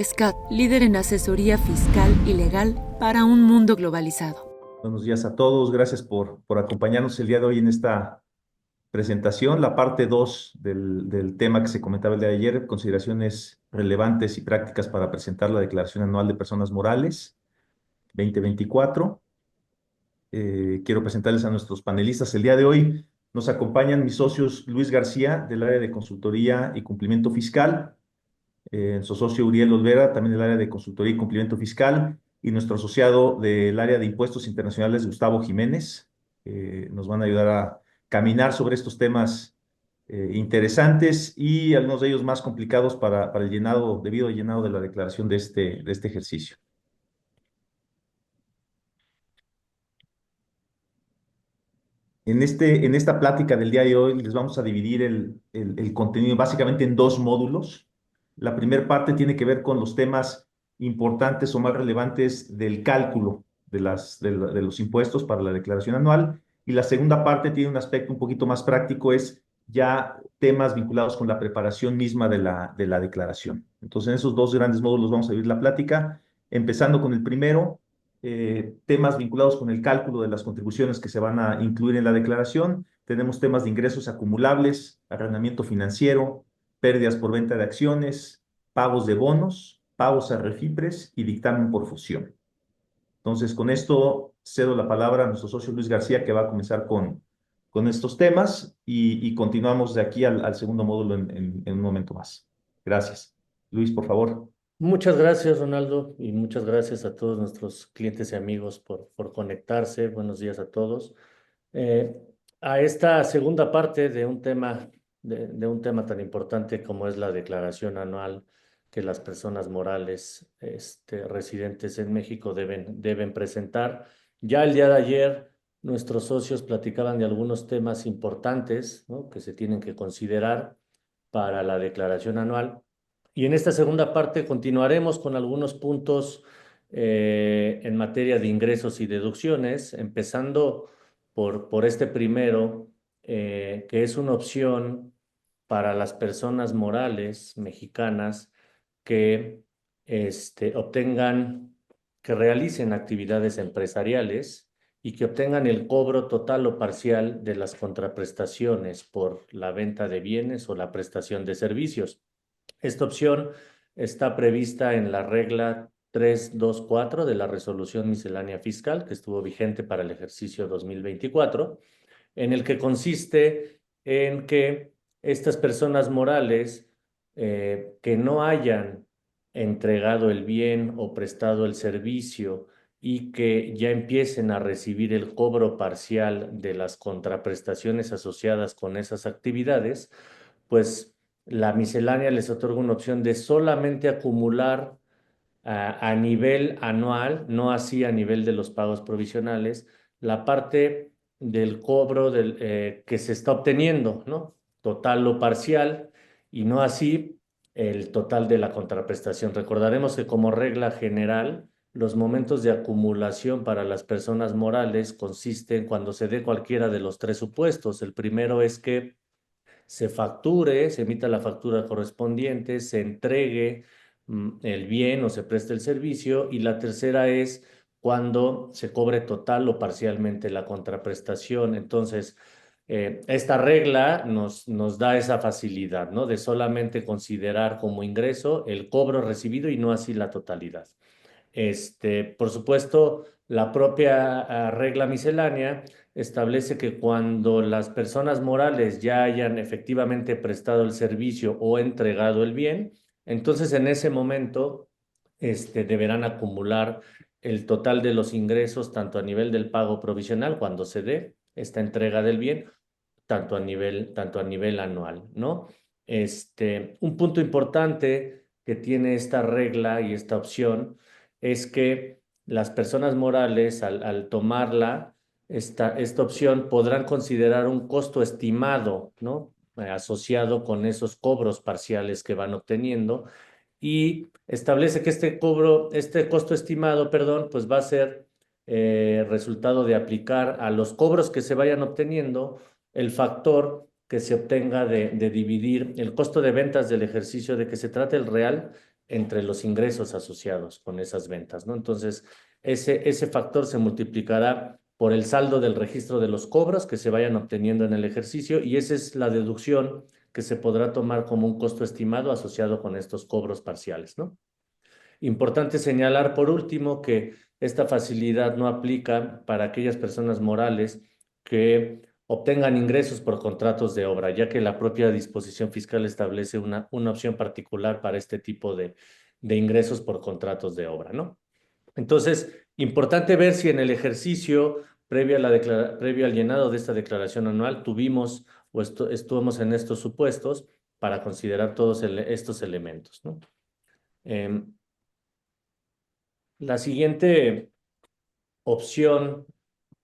SCAT, líder en asesoría fiscal y legal para un mundo globalizado. Buenos días a todos. Gracias por acompañarnos el día de hoy en esta presentación, la parte 2 del tema que se comentaba el día de ayer, consideraciones relevantes y prácticas para presentar la Declaración Anual de Personas Morales 2024. Quiero presentarles a nuestros panelistas. El día de hoy nos acompañan mis socios Luis García, del área de consultoría y cumplimiento fiscal, su socio Uriel Olvera, también del área de consultoría y cumplimiento fiscal, y nuestro asociado del área de impuestos internacionales, Gustavo Jiménez. Nos van a ayudar a caminar sobre estos temas interesantes y algunos de ellos más complicados para el llenado, debido al llenado de la declaración de este ejercicio. En esta plática del día de hoy les vamos a dividir el contenido básicamente en dos módulos. La primera parte tiene que ver con los temas importantes o más relevantes del cálculo de los impuestos para la declaración anual. Y la segunda parte tiene un aspecto un poquito más práctico, es ya temas vinculados con la preparación misma de la declaración. Entonces, en esos dos grandes módulos vamos a dividir la plática, empezando con el primero, temas vinculados con el cálculo de las contribuciones que se van a incluir en la declaración. Tenemos temas de ingresos acumulables, arrendamiento financiero, pérdidas por venta de acciones, pagos de bonos, pagos a refipres y dictamen por fusión. Entonces, con esto cedo la palabra a nuestro socio Luis García, que va a comenzar con estos temas y continuamos de aquí al segundo módulo en un momento más. Gracias. Luis, por favor. Muchas gracias, Ronaldo, y muchas gracias a todos nuestros clientes y amigos por conectarse. Buenos días a todos. Eh, a esta segunda parte de un tema tan importante como es la declaración anual que las personas morales residentes en México deben presentar. Ya el día de ayer nuestros socios platicaban de algunos temas importantes, ¿no?, que se tienen que considerar para la declaración anual. Y en esta segunda parte continuaremos con algunos puntos en materia de ingresos y deducciones, empezando por este primero, que es una opción para las personas morales mexicanas que obtengan, que realicen actividades empresariales y que obtengan el cobro total o parcial de las contraprestaciones por la venta de bienes o la prestación de servicios. Esta opción está prevista en la regla 324 de la Resolución Miscelánea Fiscal, que estuvo vigente para el ejercicio 2024, en el que consiste en que estas personas morales que no hayan entregado el bien o prestado el servicio y que ya empiecen a recibir el cobro parcial de las contraprestaciones asociadas con esas actividades, pues la miscelánea les otorga una opción de solamente acumular a nivel anual, no así a nivel de los pagos provisionales, la parte del cobro que se está obteniendo, ¿no? Total o parcial, y no así el total de la contraprestación. Recordaremos que como regla general, los momentos de acumulación para las personas morales consisten cuando se dé cualquiera de los tres supuestos. El primero es que se facture, se emita la factura correspondiente, se entregue el bien o se preste el servicio, y la tercera es cuando se cobre total o parcialmente la contraprestación. Entonces, esta regla nos da esa facilidad, ¿no?, de solamente considerar como ingreso el cobro recibido y no así la totalidad. Por supuesto, la propia regla miscelánea establece que cuando las personas morales ya hayan efectivamente prestado el servicio o entregado el bien, entonces en ese momento deberán acumular el total de los ingresos, tanto a nivel del pago provisional, cuando se dé esta entrega del bien, tanto a nivel anual, ¿no? Un punto importante que tiene esta regla y esta opción es que las personas morales, al tomarla, esta opción, podrán considerar un costo estimado, ¿no?, asociado con esos cobros parciales que van obteniendo, y establece que este costo estimado, perdón, pues va a ser resultado de aplicar a los cobros que se vayan obteniendo el factor que se obtenga de dividir el costo de ventas del ejercicio de que se trate, el real, entre los ingresos asociados con esas ventas, ¿no? Entonces, ese factor se multiplicará por el saldo del registro de los cobros que se vayan obteniendo en el ejercicio y esa es la deducción que se podrá tomar como un costo estimado asociado con estos cobros parciales, ¿no? Importante señalar, por último, que esta facilidad no aplica para aquellas personas morales que obtengan ingresos por contratos de obra, ya que la propia disposición fiscal establece una opción particular para este tipo de ingresos por contratos de obra, ¿no? Entonces, importante ver si en el ejercicio previo al llenado de esta declaración anual tuvimos o estuvimos en estos supuestos para considerar todos estos elementos, ¿no? La siguiente opción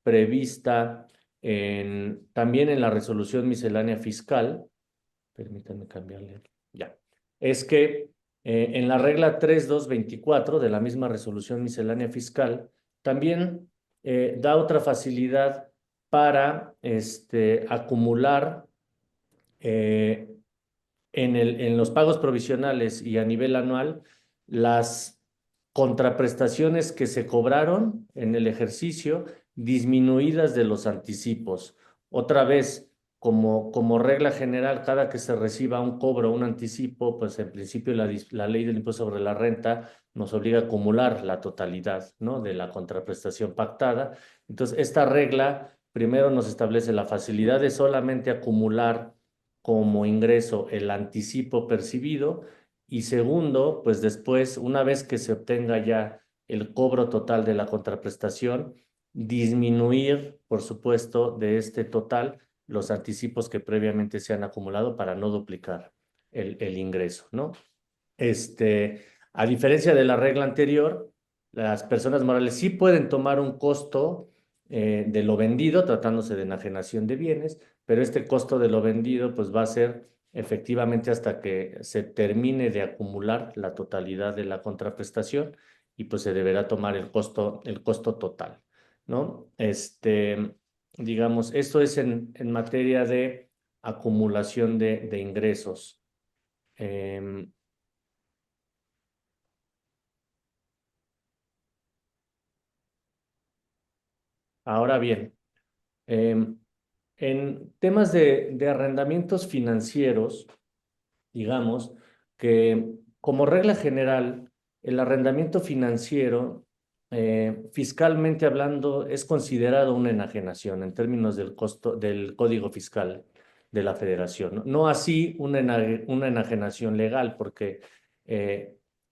prevista también en la resolución miscelánea fiscal, permítanme cambiarle, ya, es que en la regla 3224 de la misma resolución miscelánea fiscal, también da otra facilidad para acumular en los pagos provisionales y a nivel anual las contraprestaciones que se cobraron en el ejercicio disminuidas de los anticipos. Otra vez, como regla general, cada que se reciba un cobro, un anticipo, pues en principio la ley del impuesto sobre la renta nos obliga a acumular la totalidad, ¿no?, de la contraprestación pactada. Entonces, esta regla primero nos establece la facilidad de solamente acumular como ingreso el anticipo percibido y segundo, pues después, una vez que se obtenga ya el cobro total de la contraprestación, disminuir, por supuesto, de este total los anticipos que previamente se han acumulado para no duplicar el ingreso, ¿no? A diferencia de la regla anterior, las personas morales sí pueden tomar un costo de lo vendido, tratándose de enajenación de bienes, pero este costo de lo vendido pues va a ser efectivamente hasta que se termine de acumular la totalidad de la contraprestación y pues se deberá tomar el costo total, ¿no? Digamos, esto es en materia de acumulación de ingresos. Ahora bien, en temas de arrendamientos financieros, digamos que como regla general, el arrendamiento financiero, fiscalmente hablando, es considerado una enajenación en términos del costo del Código Fiscal de la Federación. No así una enajenación legal, porque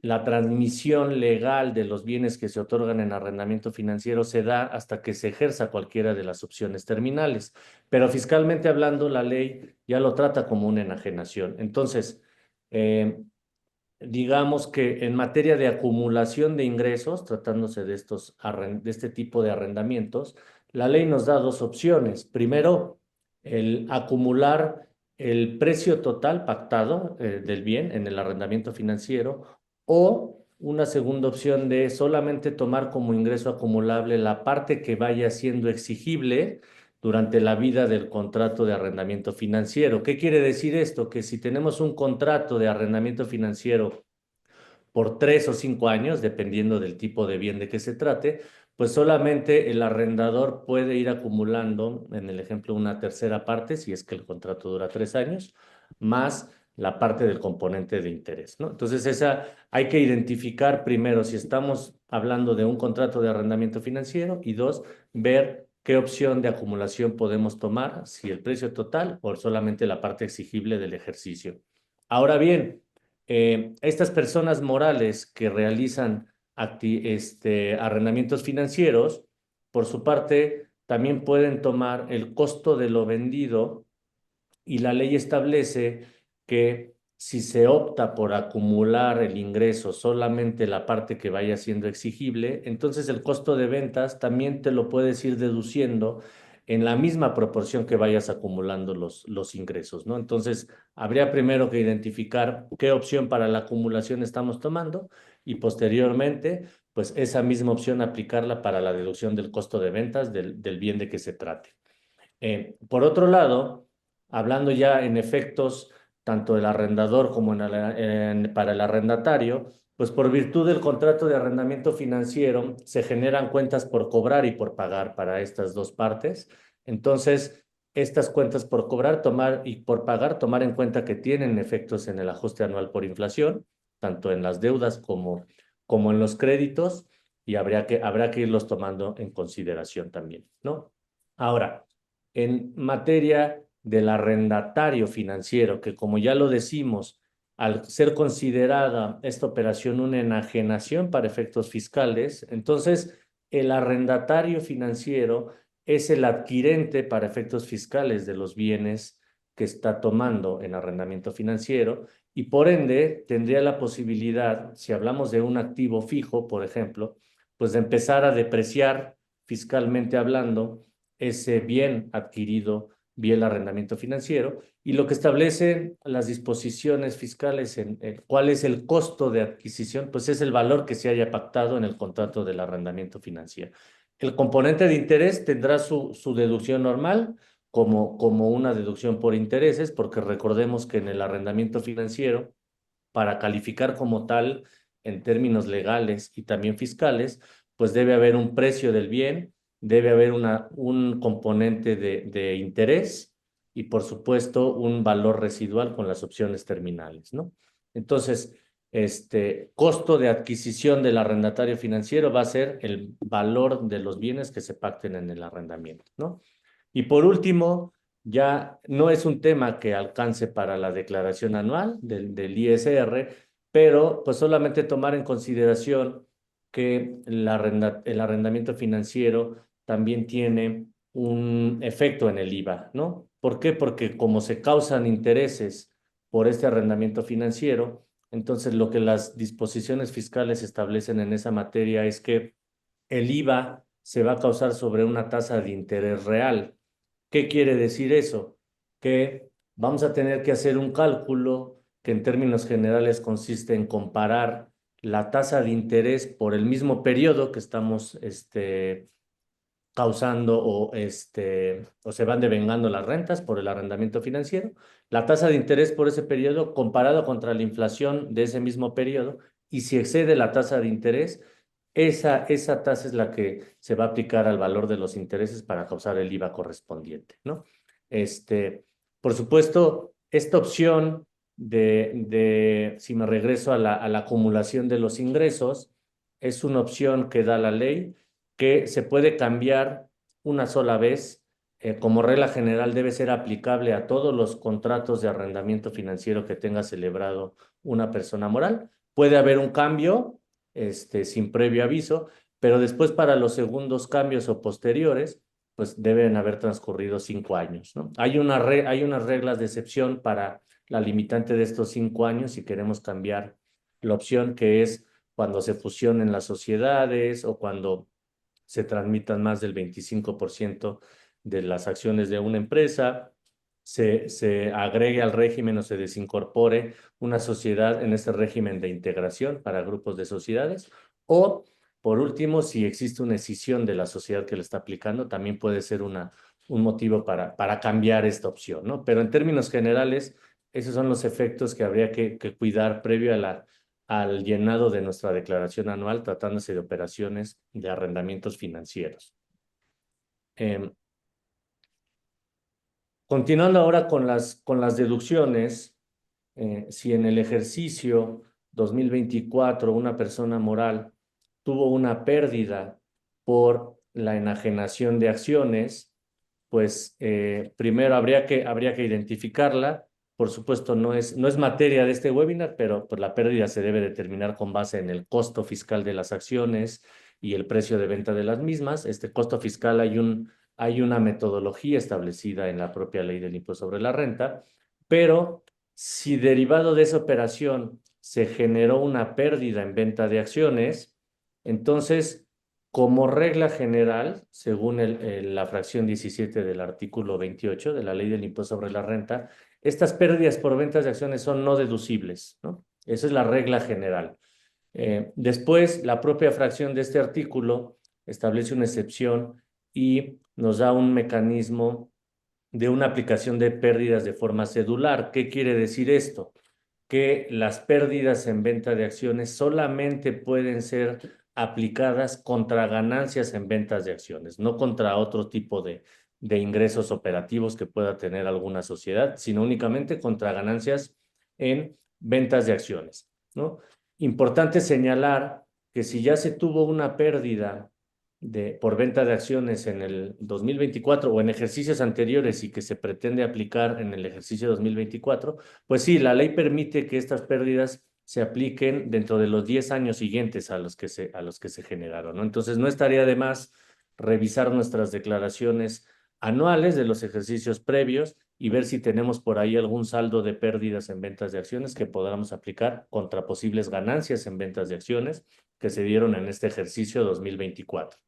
la transmisión legal de los bienes que se otorgan en arrendamiento financiero se da hasta que se ejerza cualquiera de las opciones terminales. Pero fiscalmente hablando, la ley ya lo trata como una enajenación. Entonces, digamos que en materia de acumulación de ingresos, tratándose de este tipo de arrendamientos, la ley nos da dos opciones. Primero, el acumular el precio total pactado del bien en el arrendamiento financiero o una segunda opción de solamente tomar como ingreso acumulable la parte que vaya siendo exigible durante la vida del contrato de arrendamiento financiero. ¿Qué quiere decir esto? Que si tenemos un contrato de arrendamiento financiero por 3 o 5 años, dependiendo del tipo de bien de que se trate, pues solamente el arrendador puede ir acumulando, en el ejemplo, una tercera parte, si es que el contrato dura 3 años, más la parte del componente de interés, ¿no? Entonces, hay que identificar primero si estamos hablando de un contrato de arrendamiento financiero y dos, ver qué opción de acumulación podemos tomar, si el precio total o solamente la parte exigible del ejercicio. Ahora bien, estas personas morales que realizan arrendamientos financieros, por su parte, también pueden tomar el costo de lo vendido y la ley establece que si se opta por acumular el ingreso solamente la parte que vaya siendo exigible, entonces el costo de ventas también te lo puedes ir deduciendo en la misma proporción que vayas acumulando los ingresos, ¿no? Entonces, habría primero que identificar qué opción para la acumulación estamos tomando y posteriormente, pues esa misma opción aplicarla para la deducción del costo de ventas del bien de que se trate. Por otro lado, hablando ya en efectos tanto el arrendador como para el arrendatario, pues por virtud del contrato de arrendamiento financiero se generan cuentas por cobrar y por pagar para estas dos partes. Entonces, estas cuentas por cobrar, tomar y por pagar, tomar en cuenta que tienen efectos en el ajuste anual por inflación, tanto en las deudas como en los créditos, y habrá que irlos tomando en consideración también, ¿no? Ahora, en materia del arrendatario financiero, que como ya lo decimos, al ser considerada esta operación una enajenación para efectos fiscales, entonces el arrendatario financiero es el adquirente para efectos fiscales de los bienes que está tomando en arrendamiento financiero y por ende tendría la posibilidad, si hablamos de un activo fijo, por ejemplo, pues de empezar a depreciar fiscalmente hablando ese bien adquirido vía el arrendamiento financiero y lo que establecen las disposiciones fiscales en cuál es el costo de adquisición, pues es el valor que se haya pactado en el contrato del arrendamiento financiero. El componente de interés tendrá su deducción normal como una deducción por intereses, porque recordemos que en el arrendamiento financiero, para calificar como tal en términos legales y también fiscales, pues debe haber un precio del bien, debe haber un componente de interés y por supuesto un valor residual con las opciones terminales, ¿no? Entonces, costo de adquisición del arrendatario financiero va a ser el valor de los bienes que se pacten en el arrendamiento, ¿no? Y por último, ya no es un tema que alcance para la declaración anual del ISR, pero pues solamente tomar en consideración que el arrendamiento financiero también tiene un efecto en el IVA, ¿no? ¿Por qué? Porque como se causan intereses por este arrendamiento financiero, entonces lo que las disposiciones fiscales establecen en esa materia es que el IVA se va a causar sobre una tasa de interés real. ¿Qué quiere decir eso? Que vamos a tener que hacer un cálculo que en términos generales consiste en comparar la tasa de interés por el mismo periodo que estamos causando o se van devengando las rentas por el arrendamiento financiero, la tasa de interés por ese periodo comparado contra la inflación de ese mismo periodo, y si excede la tasa de interés, esa tasa es la que se va a aplicar al valor de los intereses para causar el IVA correspondiente, ¿no? Por supuesto, esta opción si me regreso a la acumulación de los ingresos, es una opción que da la ley que se puede cambiar una sola vez. Como regla general debe ser aplicable a todos los contratos de arrendamiento financiero que tenga celebrado una persona moral. Puede haber un cambio sin previo aviso, pero después para los segundos cambios o posteriores, pues deben haber transcurrido 5 años, ¿no? Hay unas reglas de excepción para la limitante de estos 5 años si queremos cambiar la opción, que es cuando se fusionen las sociedades o cuando se transmitan más del 25% de las acciones de una empresa, se agregue al régimen o se desincorpore una sociedad en este régimen de integración para grupos de sociedades, o por último, si existe una escisión de la sociedad que le está aplicando, también puede ser un motivo para cambiar esta opción, ¿no? Pero en términos generales, esos son los efectos que habría que cuidar previo al llenado de nuestra declaración anual, tratándose de operaciones de arrendamientos financieros. Continuando ahora con las deducciones, si en el ejercicio 2024 una persona moral tuvo una pérdida por la enajenación de acciones, pues primero habría que identificarla. Por supuesto, no es materia de este webinar, pero pues, la pérdida se debe determinar con base en el costo fiscal de las acciones y el precio de venta de las mismas. Este costo fiscal hay una metodología establecida en la propia ley del impuesto sobre la renta, pero si derivado de esa operación se generó una pérdida en venta de acciones, entonces, como regla general, según la fracción 17 del artículo 28 de la ley del impuesto sobre la renta, estas pérdidas por ventas de acciones son no deducibles, ¿no? Esa es la regla general. Después, la propia fracción de este artículo establece una excepción y nos da un mecanismo de una aplicación de pérdidas de forma cedular. ¿Qué quiere decir esto? Que las pérdidas en venta de acciones solamente pueden ser aplicadas contra ganancias en ventas de acciones, no contra otro tipo de ingresos operativos que pueda tener alguna sociedad, sino únicamente contra ganancias en ventas de acciones, ¿no? Importante señalar que si ya se tuvo una pérdida por venta de acciones en el 2024 o en ejercicios anteriores y que se pretende aplicar en el ejercicio 2024, pues sí, la ley permite que estas pérdidas se apliquen dentro de los 10 años siguientes a los que se generaron, ¿no? Entonces, no estaría de más revisar nuestras declaraciones anuales de los ejercicios previos y ver si tenemos por ahí algún saldo de pérdidas en ventas de acciones que podamos aplicar contra posibles ganancias en ventas de acciones que se dieron en este ejercicio 2024.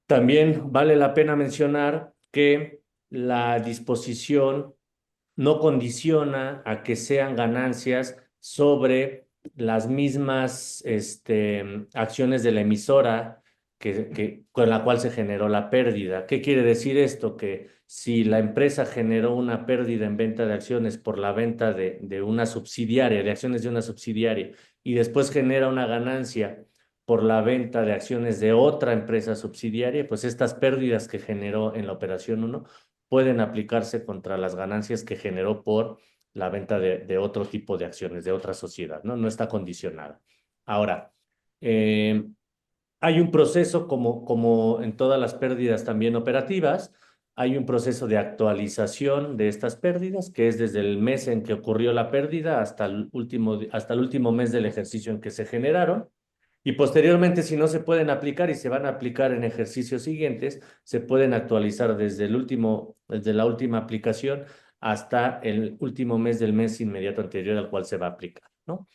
También vale la pena mencionar que la disposición no condiciona a que sean ganancias sobre las mismas acciones de la emisora con la cual se generó la pérdida. ¿Qué quiere decir esto? Que si la empresa generó una pérdida en venta de acciones por la venta de una subsidiaria, de acciones de una subsidiaria, y después genera una ganancia por la venta de acciones de otra empresa subsidiaria, pues estas pérdidas que generó en la operación 1 pueden aplicarse contra las ganancias que generó por la venta de otro tipo de acciones, de otra sociedad, ¿no? No está condicionada. Ahora, hay un proceso, como en todas las pérdidas también operativas, hay un proceso de actualización de estas pérdidas, que es desde el mes en que ocurrió la pérdida hasta el último mes del ejercicio en que se generaron. Y posteriormente, si no se pueden aplicar y se van a aplicar en ejercicios siguientes, se pueden actualizar desde la última aplicación hasta el último mes del mes inmediato anterior al cual se va a aplicar, ¿no?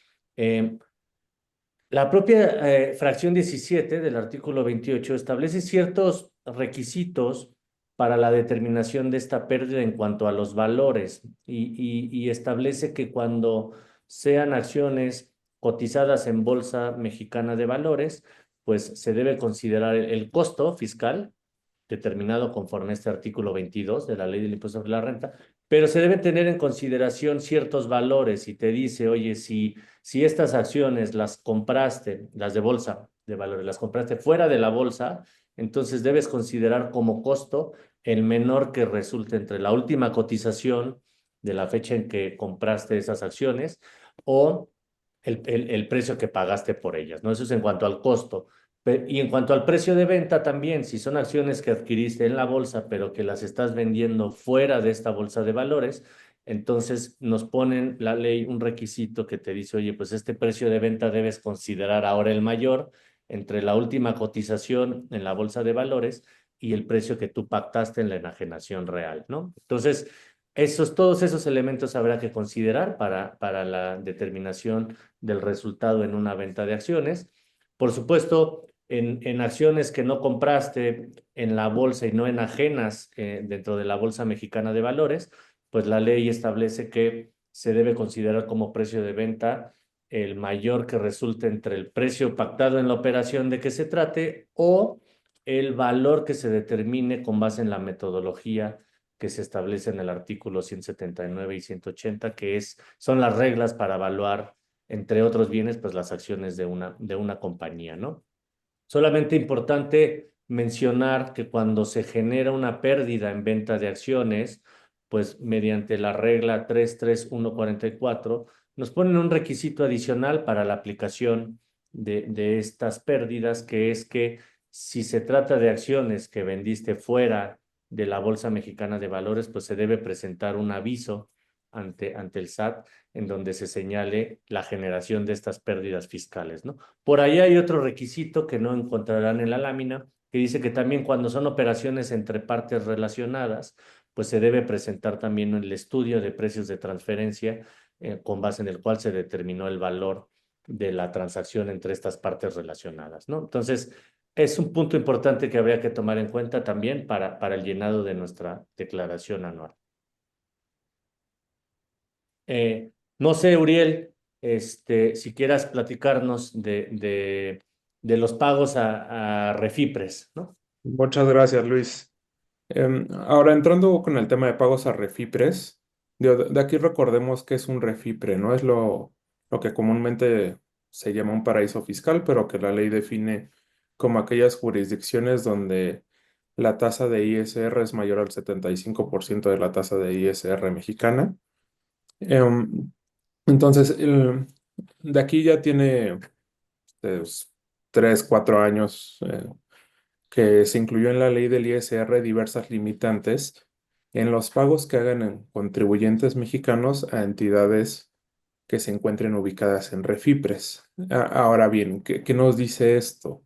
La propia fracción 17 del artículo 28 establece ciertos requisitos para la determinación de esta pérdida en cuanto a los valores y establece que cuando sean acciones cotizadas en Bolsa Mexicana de Valores, pues se debe considerar el costo fiscal determinado conforme a este artículo 22 de la Ley del Impuesto sobre la Renta, pero se deben tener en consideración ciertos valores y te dice, oye, si estas acciones las compraste, las de bolsa de valores, las compraste fuera de la bolsa, entonces debes considerar como costo el menor que resulte entre la última cotización de la fecha en que compraste esas acciones o el precio que pagaste por ellas, ¿no? Eso es en cuanto al costo. Y en cuanto al precio de venta también, si son acciones que adquiriste en la bolsa, pero que las estás vendiendo fuera de esta bolsa de valores, entonces nos ponen la ley un requisito que te dice, oye, pues este precio de venta debes considerar ahora el mayor entre la última cotización en la bolsa de valores y el precio que tú pactaste en la enajenación real, ¿no? Entonces, todos esos elementos habrá que considerar para la determinación del resultado en una venta de acciones. Por supuesto, en acciones que no compraste en la bolsa y no en ajenas dentro de la Bolsa Mexicana de Valores, pues la ley establece que se debe considerar como precio de venta el mayor que resulte entre el precio pactado en la operación de que se trate o el valor que se determine con base en la metodología que se establece en el artículo 179 y 180, son las reglas para evaluar, entre otros bienes, pues las acciones de una compañía, ¿no? Solamente importante mencionar que cuando se genera una pérdida en venta de acciones, pues mediante la regla 33144, nos ponen un requisito adicional para la aplicación de estas pérdidas, que es que si se trata de acciones que vendiste fuera de la Bolsa Mexicana de Valores, pues se debe presentar un aviso ante el SAT en donde se señale la generación de estas pérdidas fiscales, ¿no? Por ahí hay otro requisito que no encontrarán en la lámina, que dice que también cuando son operaciones entre partes relacionadas, pues se debe presentar también el estudio de precios de transferencia con base en el cual se determinó el valor de la transacción entre estas partes relacionadas, ¿no? Entonces, es un punto importante que habría que tomar en cuenta también para el llenado de nuestra declaración anual. No sé, Uriel, si quieras platicarnos de los pagos a Refipres, ¿no? Muchas gracias, Luis. Ahora, entrando con el tema de pagos a refipres, de aquí recordemos que es un refipre, ¿no? Es lo que comúnmente se llama un paraíso fiscal, pero que la ley define como aquellas jurisdicciones donde la tasa de ISR es mayor al 75% de la tasa de ISR mexicana. Em, entonces, de aquí ya tiene pues, 3, 4 años que se incluyó en la ley del ISR diversas limitantes en los pagos que hagan contribuyentes mexicanos a entidades que se encuentren ubicadas en refipres. Ahora bien, ¿qué nos dice esto?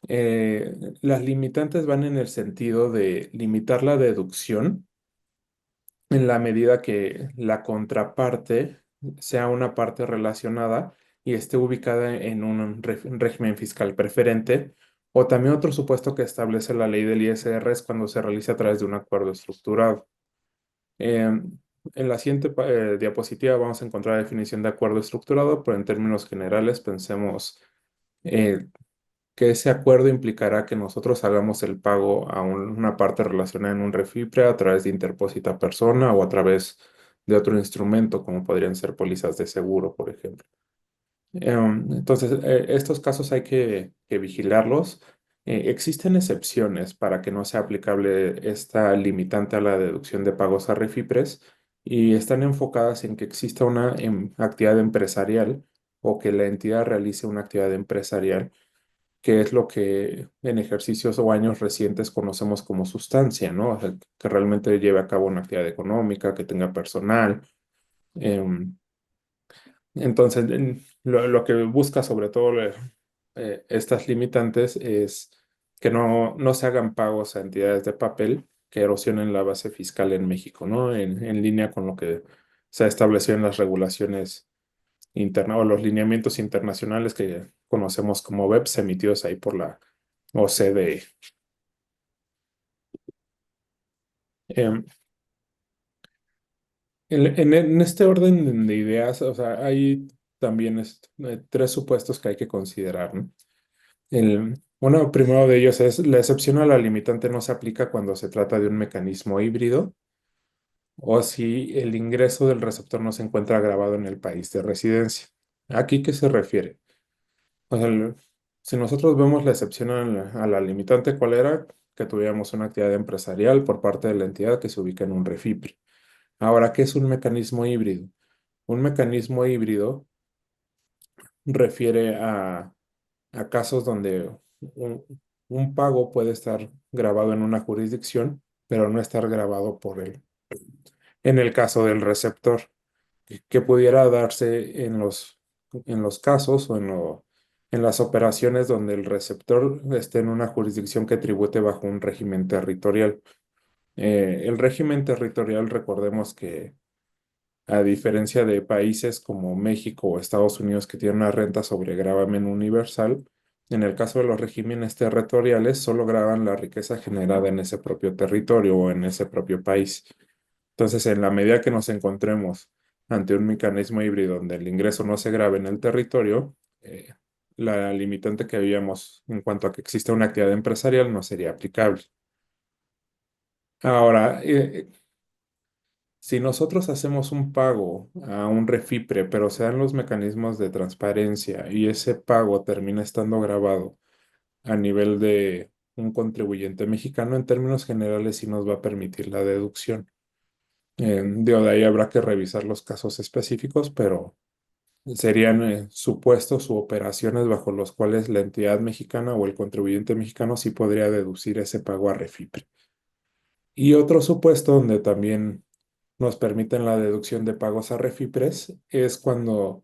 Las limitantes van en el sentido de limitar la deducción en la medida que la contraparte sea una parte relacionada y esté ubicada en un régimen fiscal preferente. O también otro supuesto que establece la ley del ISR es cuando se realiza a través de un acuerdo estructurado. En la siguiente diapositiva vamos a encontrar la definición de acuerdo estructurado, pero en términos generales pensemos eh, que ese acuerdo implicará que nosotros hagamos el pago a una parte relacionada en un refipre a través de interpósita persona o a través de otro instrumento, como podrían ser pólizas de seguro, por ejemplo. Entonces, estos casos hay que vigilarlos. Existen excepciones para que no sea aplicable esta limitante a la deducción de pagos a refipres y están enfocadas en que exista una actividad empresarial o que la entidad realice una actividad empresarial que es lo que en ejercicios o años recientes conocemos como sustancia, ¿no? O sea, que realmente lleve a cabo una actividad económica, que tenga personal. em, entonces, lo que busca sobre todo estas limitantes es que no se hagan pagos a entidades de papel que erosionen la base fiscal en México, ¿no? En línea con lo que se ha establecido en las regulaciones interna o los lineamientos internacionales que conocemos como BEPS emitidos ahí por la OCDE. Em, en este orden de ideas, o sea, hay también tres supuestos que hay que considerar, ¿no? Uno primero de ellos es la excepción a la limitante no se aplica cuando se trata de un mecanismo híbrido o si el ingreso del receptor no se encuentra grabado en el país de residencia. ¿Aquí qué se refiere? O sea, si nosotros vemos la excepción a la limitante, ¿cuál era? Que tuviéramos una actividad empresarial por parte de la entidad que se ubica en un refipre. Ahora, ¿qué es un mecanismo híbrido? Un mecanismo híbrido refiere a casos donde un, un pago puede estar grabado en una jurisdicción, pero no estar grabado por él. En el caso del receptor, que pudiera darse en los casos o en las operaciones donde el receptor esté en una jurisdicción que tribute bajo un régimen territorial. El régimen territorial, recordemos que a diferencia de países como México o Estados Unidos que tienen una renta sobre gravamen universal, en el caso de los regímenes territoriales solo graban la riqueza generada en ese propio territorio o en ese propio país. Entonces, en la medida que nos encontremos ante un mecanismo híbrido donde el ingreso no se grave en el territorio, la limitante que habíamos en cuanto a que existe una actividad empresarial no sería aplicable. Ahora, si nosotros hacemos un pago a un refipre, pero se dan los mecanismos de transparencia y ese pago termina estando grabado a nivel de un contribuyente mexicano, en términos generales sí nos va a permitir la deducción. De ahí habrá que revisar los casos específicos, pero serían supuestos u operaciones bajo los cuales la entidad mexicana o el contribuyente mexicano sí podría deducir ese pago a refipre. Y otro supuesto donde también nos permiten la deducción de pagos a refipres es cuando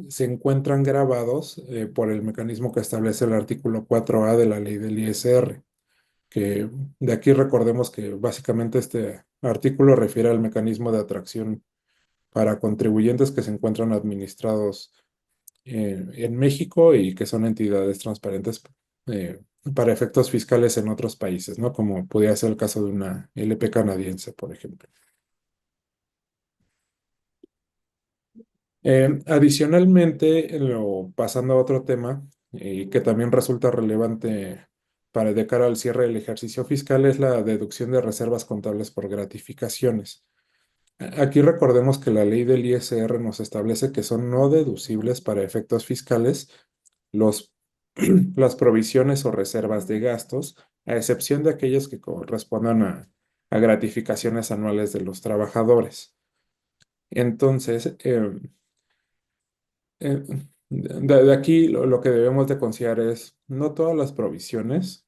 se encuentran grabados por el mecanismo que establece el artículo 4A de la ley del ISR, que de aquí recordemos que básicamente este artículo refiere al mecanismo de atracción para contribuyentes que se encuentran administrados en México y que son entidades transparentes eh, para efectos fiscales en otros países, ¿no? Como podría ser el caso de una LP canadiense, por ejemplo. Adicionalmente, pasando a otro tema, que también resulta relevante para de cara al cierre del ejercicio fiscal es la deducción de reservas contables por gratificaciones. Aquí recordemos que la ley del ISR nos establece que son no deducibles para efectos fiscales los, las provisiones o reservas de gastos, a excepción de aquellas que correspondan a gratificaciones anuales de los trabajadores. Entonces, eh, de aquí lo que debemos de considerar es, no todas las provisiones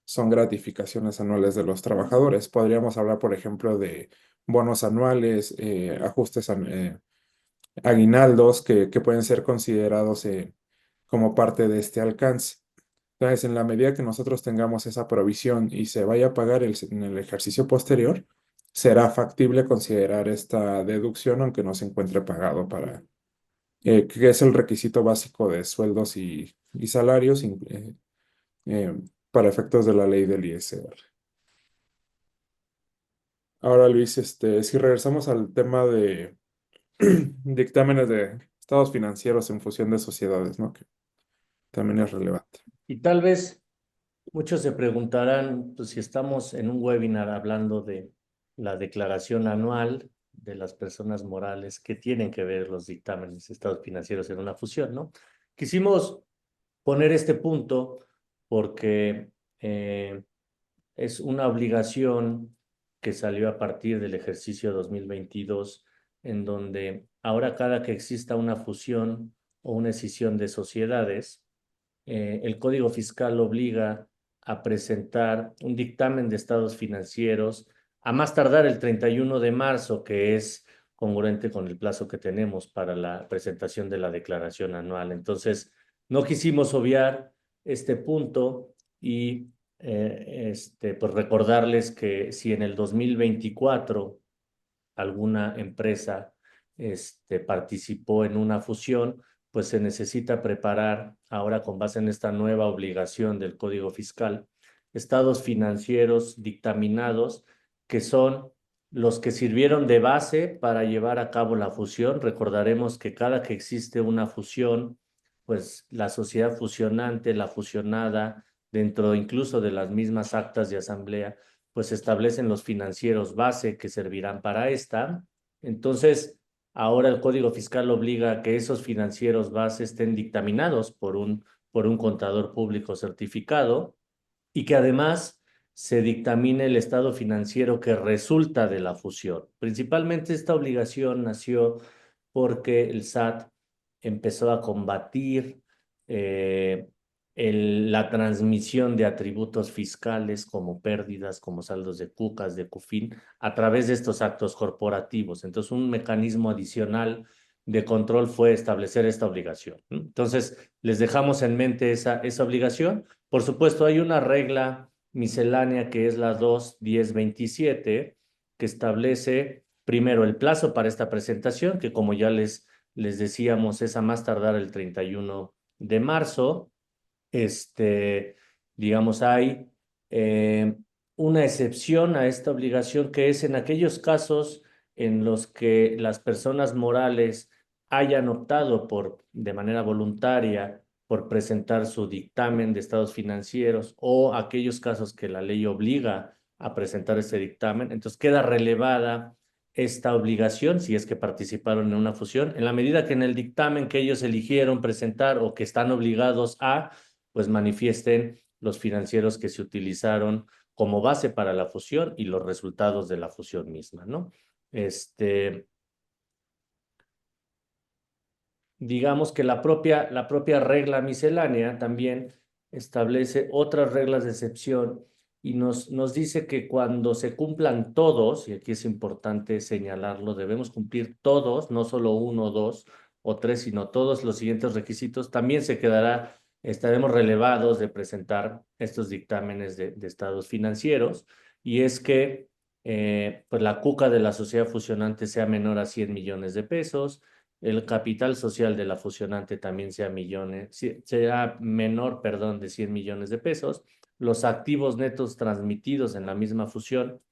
son gratificaciones anuales de los trabajadores. Podríamos hablar, por ejemplo, de bonos anuales, ajustes, aguinaldos que pueden ser considerados como parte de este alcance. Entonces, en la medida que nosotros tengamos esa provisión y se vaya a pagar en el ejercicio posterior, será factible considerar esta deducción aunque no se encuentre pagado que es el requisito básico de sueldos y salarios eh, para efectos de la ley del ISR. Ahora, Luis, si regresamos al tema de dictámenes de estados financieros en fusión de sociedades, ¿no? Que también es relevante. Y tal vez muchos se preguntarán, pues si estamos en un webinar hablando de la declaración anual de las personas morales, ¿qué tienen que ver los dictámenes de estados financieros en una fusión, no? Quisimos poner este punto porque es una obligación que salió a partir del ejercicio 2022, en donde ahora cada que exista una fusión o una escisión de sociedades, el Código Fiscal obliga a presentar un dictamen de estados financieros a más tardar el 31 de marzo, que es congruente con el plazo que tenemos para la presentación de la declaración anual. Entonces, no quisimos obviar este punto y pues recordarles que si en el 2024 alguna empresa participó en una fusión, pues se necesita preparar ahora con base en esta nueva obligación del Código Fiscal, estados financieros dictaminados que son los que sirvieron de base para llevar a cabo la fusión. Recordaremos que cada que existe una fusión, pues la sociedad fusionante, la fusionada, dentro incluso de las mismas actas de asamblea, pues establecen los financieros base que servirán para esta. Entonces, ahora el Código Fiscal obliga a que esos financieros base estén dictaminados por un contador público certificado y que además se dictamine el estado financiero que resulta de la fusión. Principalmente esta obligación nació porque el SAT empezó a combatir la transmisión de atributos fiscales como pérdidas, como saldos de cucas, de CUFIN, a través de estos actos corporativos. Entonces, un mecanismo adicional de control fue establecer esta obligación. Entonces, les dejamos en mente esa obligación. Por supuesto, hay una regla miscelánea que es la 2.10.27 que establece primero el plazo para esta presentación, que como ya les decíamos es a más tardar el 31 de marzo. Digamos, hay una excepción a esta obligación que es en aquellos casos en los que las personas morales hayan optado de manera voluntaria por presentar su dictamen de estados financieros o aquellos casos que la ley obliga a presentar ese dictamen. Entonces queda relevada esta obligación si es que participaron en una fusión, en la medida que en el dictamen que ellos eligieron presentar o que están obligados pues manifiesten los financieros que se utilizaron como base para la fusión y los resultados de la fusión misma, ¿no? Digamos que la propia regla miscelánea también establece otras reglas de excepción y nos dice que cuando se cumplan todos, y aquí es importante señalarlo, debemos cumplir todos, no solo uno, dos o tres, sino todos los siguientes requisitos, también estaremos relevados de presentar estos dictámenes de estados financieros, y es que pues la cuca de la sociedad fusionante sea menor a 100 millones de pesos, el capital social de la fusionante también sea menor, perdón, de 100 millones de pesos, los activos netos transmitidos en la misma fusión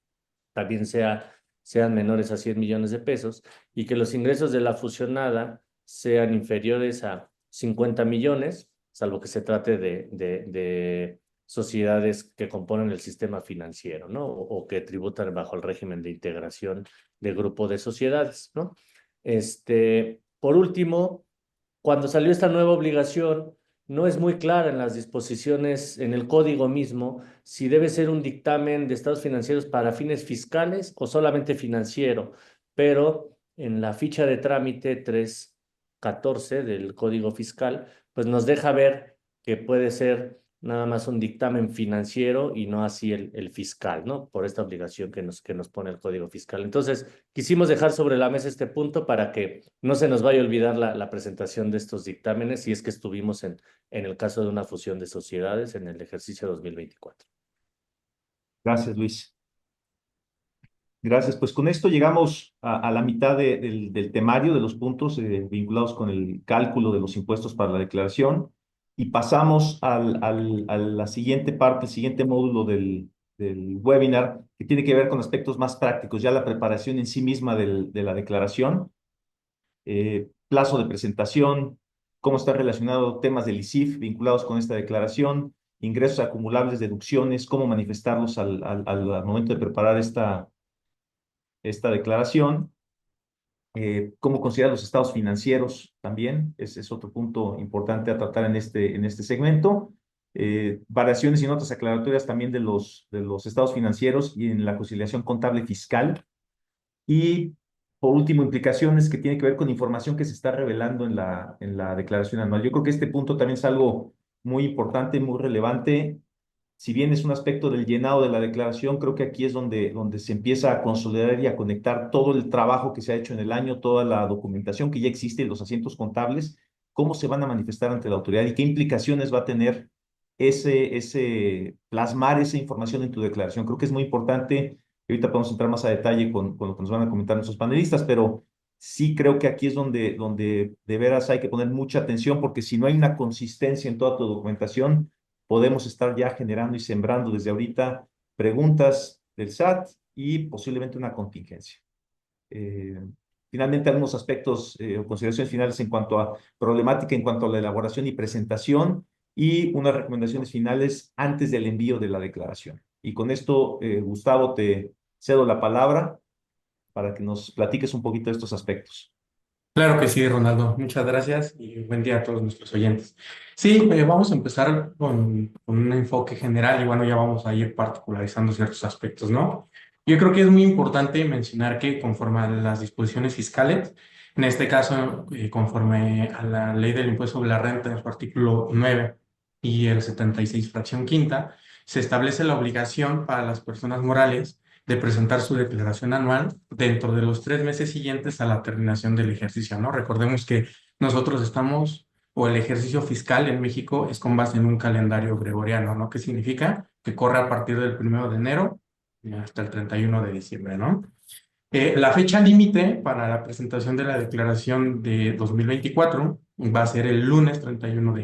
también sean menores a 100 millones de pesos, y que los ingresos de la fusionada sean inferiores a 50 millones, salvo que se trate de sociedades que componen el sistema financiero, ¿no? O que tributan bajo el régimen de integración de grupo de sociedades, ¿no? Por último, cuando salió esta nueva obligación, no es muy clara en las disposiciones, en el código mismo, si debe ser un dictamen de estados financieros para fines fiscales o solamente financiero, pero en la ficha de trámite 314 del Código Fiscal, pues nos deja ver que puede ser nada más un dictamen financiero y no así el fiscal, ¿no? Por esta obligación que nos pone el Código Fiscal. Entonces, quisimos dejar sobre la mesa este punto para que no se nos vaya a olvidar la presentación de estos dictámenes si es que estuvimos en el caso de una fusión de sociedades en el ejercicio 2024. Gracias, Luis. Gracias. Pues con esto llegamos a la mitad del temario de los puntos vinculados con el cálculo de los impuestos para la declaración y pasamos a la siguiente parte, el siguiente módulo del webinar, que tiene que ver con aspectos más prácticos, ya la preparación en sí misma de la declaración, plazo de presentación, cómo está relacionado temas del ISIF vinculados con esta declaración, ingresos acumulables, deducciones, cómo manifestarlos al momento de preparar esta declaración, cómo considerar los estados financieros también, ese es otro punto importante a tratar en este segmento, variaciones y notas aclaratorias también de los estados financieros y en la conciliación contable fiscal, y por último, implicaciones que tienen que ver con información que se está revelando en la declaración anual. Yo creo que este punto también es algo muy importante, muy relevante. Si bien es un aspecto del llenado de la declaración, creo que aquí es donde se empieza a consolidar y a conectar todo el trabajo que se ha hecho en el año, toda la documentación que ya existe, los asientos contables, cómo se van a manifestar ante la autoridad y qué implicaciones va a tener plasmar esa información en tu declaración. Creo que es muy importante. Ahorita podemos entrar más a detalle con lo que nos van a comentar nuestros panelistas, pero sí creo que aquí es donde de veras hay que poner mucha atención, porque si no hay una consistencia en toda tu documentación, podemos estar ya generando y sembrando desde ahorita preguntas del SAT y posiblemente una contingencia. Finalmente, algunos aspectos o consideraciones finales en cuanto a problemática, en cuanto a la elaboración y presentación, y unas recomendaciones finales antes del envío de la declaración. Y con esto, Gustavo, te cedo la palabra para que nos platiques un poquito de estos aspectos. Claro que sí, Ronaldo. Muchas gracias y buen día a todos nuestros oyentes. Sí, vamos a empezar con un enfoque general y bueno, ya vamos a ir particularizando ciertos aspectos, ¿no? Yo creo que es muy importante mencionar que conforme a las disposiciones fiscales, en este caso, conforme a la ley del impuesto sobre la renta, en su artículo 9 y el 76, fracción quinta, se establece la obligación para las personas morales de presentar su declaración anual dentro de los 3 meses siguientes a la terminación del ejercicio, ¿no? Recordemos que nosotros estamos, o el ejercicio fiscal en México es con base en un calendario gregoriano, ¿no? ¿Qué significa? Que corre a partir del 1 de enero hasta el 31 de diciembre, ¿no? La fecha límite para la presentación de la declaración de 2024 va a ser el lunes 31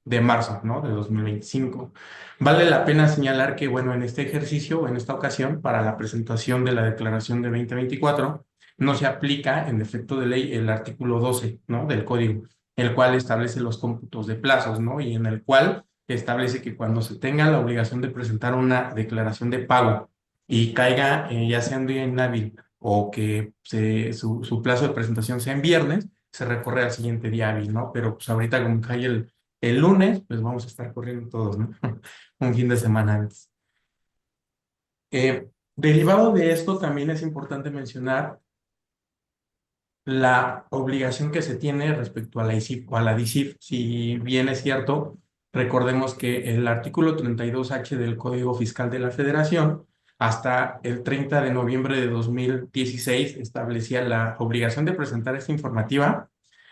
de marzo, ¿no? De 2025. Vale la pena señalar que, bueno, en este ejercicio, en esta ocasión, para la presentación de la declaración de 2024, no se aplica en efecto de ley el artículo 12, ¿no? Del código, el cual establece los cómputos de plazos, ¿no? Y en el cual establece que cuando se tenga la obligación de presentar una declaración de pago y caiga ya sea un día inhábil o que su plazo de presentación sea en viernes, se recorre al siguiente día hábil, ¿no? Pero pues ahorita como cae el lunes, pues vamos a estar corriendo todos, ¿no? Un fin de semana antes. Derivado de esto, también es importante mencionar la obligación que se tiene respecto a la ISIF o a la DICIF. Si bien es cierto, recordemos que el artículo 32H del Código Fiscal de la Federación hasta el 30 de noviembre de 2016 establecía la obligación de presentar esta informativa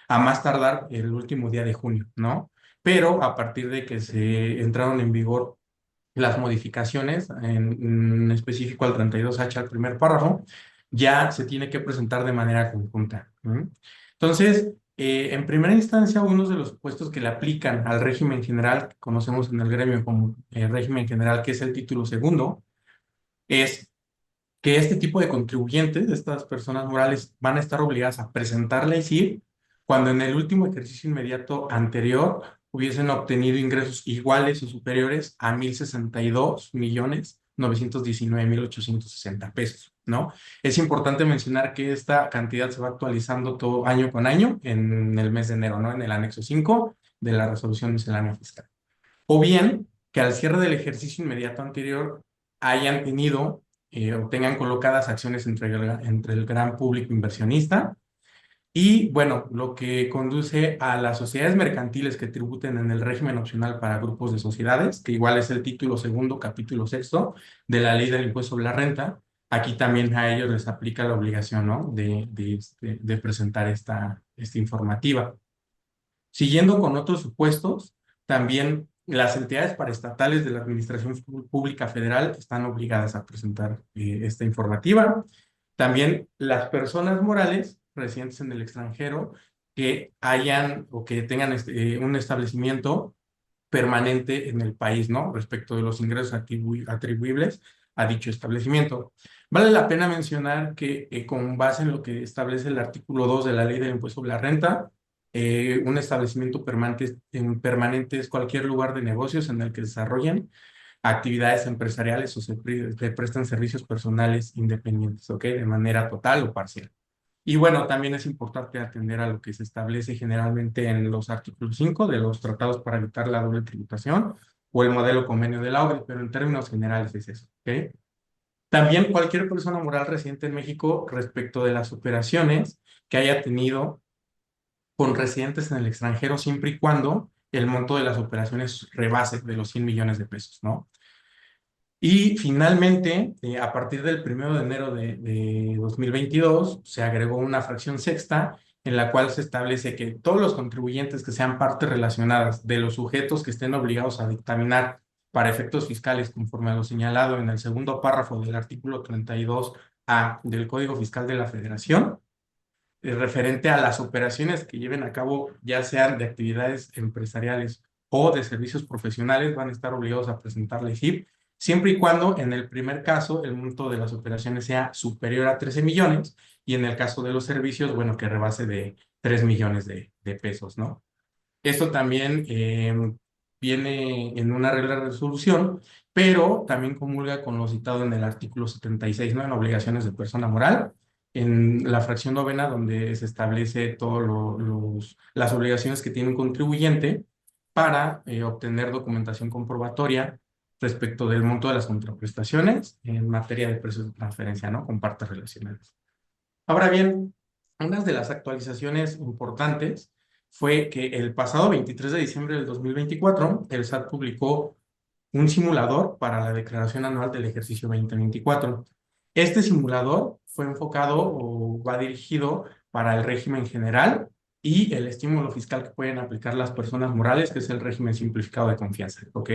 a más tardar el último día de junio, ¿no? Pero a partir de que se entraron en vigor las modificaciones, en específico al 32H, al primer párrafo, ya se tiene que presentar de manera conjunta. Entonces, en primera instancia, uno de los supuestos que le aplican al régimen general, que conocemos en el gremio como el régimen general, que es el título segundo, es que este tipo de contribuyentes, estas personas morales, van a estar obligadas a presentar la ISIF cuando en el último ejercicio inmediato anterior hubiesen obtenido ingresos iguales o superiores a 1,062,919,860 pesos, ¿no? Es importante mencionar que esta cantidad se va actualizando todo año con año en el mes de enero, ¿no? En el anexo 5 de la resolución miscelánea fiscal. O bien que al cierre del ejercicio inmediato anterior hayan tenido o tengan colocadas acciones entre el gran público inversionista. Y bueno, lo que conduce a las sociedades mercantiles que tributen en el régimen opcional para grupos de sociedades, que igual es el título segundo, capítulo sexto de la ley del impuesto sobre la renta. Aquí también a ellos les aplica la obligación, ¿no? de presentar esta informativa. Siguiendo con otros supuestos, también las entidades paraestatales de la Administración Pública Federal están obligadas a presentar esta informativa. También las personas morales residentes en el extranjero que hayan o que tengan un establecimiento permanente en el país, ¿no? Respecto de los ingresos atribuibles a dicho establecimiento. Vale la pena mencionar que con base en lo que establece el artículo 2 de la Ley del Impuesto sobre la Renta, un establecimiento permanente es cualquier lugar de negocios en el que desarrollen actividades empresariales o se prestan servicios personales independientes, ¿ok? De manera total o parcial. Y bueno, también es importante atender a lo que se establece generalmente en los artículos 5 de los tratados para evitar la doble tributación o el modelo convenio de Laude, pero en términos generales es eso, ¿ok? También cualquier persona moral residente en México respecto de las operaciones que haya tenido con residentes en el extranjero siempre y cuando el monto de las operaciones rebase de los 100 millones de pesos, ¿no? Y finalmente, a partir del 1 de enero de 2022, se agregó una fracción sexta en la cual se establece que todos los contribuyentes que sean partes relacionadas de los sujetos que estén obligados a dictaminar para efectos fiscales conforme a lo señalado en el segundo párrafo del artículo 32A del Código Fiscal de la Federación, referente a las operaciones que lleven a cabo, ya sean de actividades empresariales o de servicios profesionales, van a estar obligados a presentar la IFIP, siempre y cuando en el primer caso el monto de las operaciones sea superior a 13 millones y en el caso de los servicios, bueno, que rebase de 3 millones de pesos, ¿no? Esto también viene en una regla de resolución, pero también comulga con lo citado en el artículo 76, ¿no? En obligaciones de persona moral, en la fracción novena, donde se establece todas las obligaciones que tiene un contribuyente para obtener documentación comprobatoria respecto del monto de las contraprestaciones en materia de precios de transferencia, ¿no? Con partes relacionadas. Ahora bien, una de las actualizaciones importantes fue que el pasado 23 de diciembre del 2024, el SAT publicó un simulador para la declaración anual del ejercicio 2024. Este simulador fue enfocado o va dirigido para el régimen general y el estímulo fiscal que pueden aplicar las personas morales, que es el régimen simplificado de confianza, ¿ok?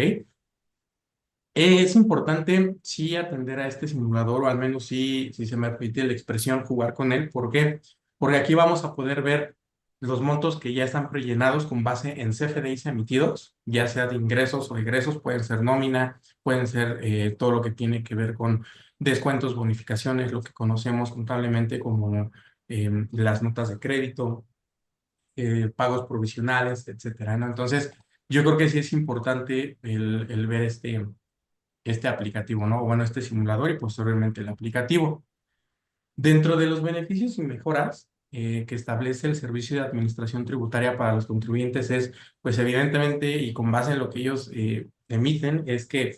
Es importante sí atender a este simulador, o al menos sí, si se me permite la expresión, jugar con él. ¿Por qué? Porque aquí vamos a poder ver los montos que ya están prellenados con base en CFDIs emitidos, ya sea de ingresos o egresos, pueden ser nómina, pueden ser todo lo que tiene que ver con descuentos, bonificaciones, lo que conocemos contablemente como las notas de crédito, pagos provisionales, etcétera, ¿no? Entonces, yo creo que sí es importante el ver este aplicativo, ¿no? Bueno, este simulador y posteriormente el aplicativo. Dentro de los beneficios y mejoras que establece el Servicio de Administración Tributaria para los contribuyentes es, pues evidentemente, y con base en lo que ellos emiten, es que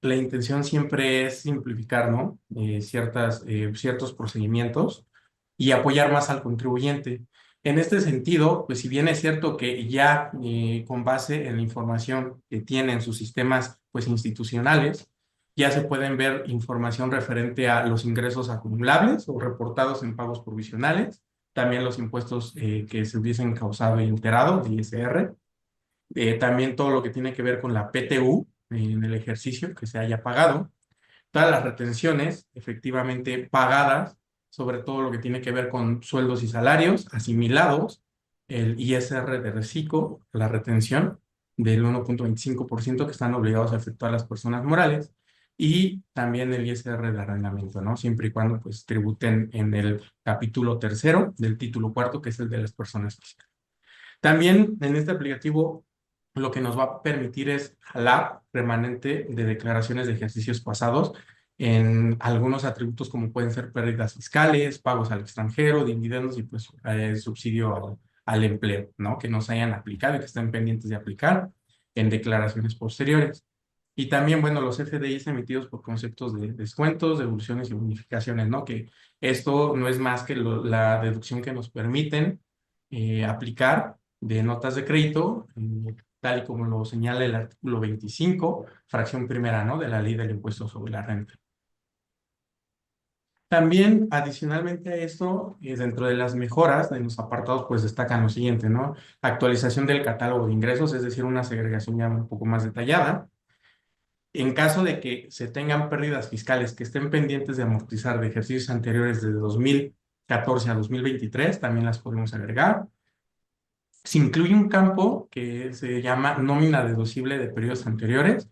la intención siempre es simplificar, ¿no? Ciertos procedimientos y apoyar más al contribuyente. En este sentido, pues si bien es cierto que ya con base en la información que tienen sus sistemas pues institucionales, ya se pueden ver información referente a los ingresos acumulables o reportados en pagos provisionales, también los impuestos que se hubiesen causado y enterado, de ISR, también todo lo que tiene que ver con la PTU en el ejercicio que se haya pagado, todas las retenciones efectivamente pagadas, sobre todo lo que tiene que ver con sueldos y salarios asimilados, el ISR de reciclo, la retención del 1,25% que están obligados a efectuar las personas morales, y también el ISR de arrendamiento, ¿no? Siempre y cuando pues tributen en el capítulo tercero del título cuarto, que es el de las personas físicas. También en este aplicativo lo que nos va a permitir es jalar remanente de declaraciones de ejercicios pasados en algunos atributos como pueden ser pérdidas fiscales, pagos al extranjero, dividendos y pues subsidio al empleo, ¿no? Que no se hayan aplicado y que estén pendientes de aplicar en declaraciones posteriores. Y también, bueno, los FDIs emitidos por conceptos de descuentos, devoluciones y bonificaciones, ¿no? Que esto no es más que la deducción que nos permiten aplicar de notas de crédito, tal y como lo señala el artículo 25, fracción primera, ¿no? De la Ley del Impuesto sobre la Renta. También, adicionalmente a esto, dentro de las mejoras de los apartados, pues destacan lo siguiente, ¿no? Actualización del catálogo de ingresos, es decir, una segregación ya un poco más detallada. En caso de que se tengan pérdidas fiscales que estén pendientes de amortizar de ejercicios anteriores de 2014 a 2023, también las podemos agregar. Se incluye un campo que se llama nómina deducible de periodos anteriores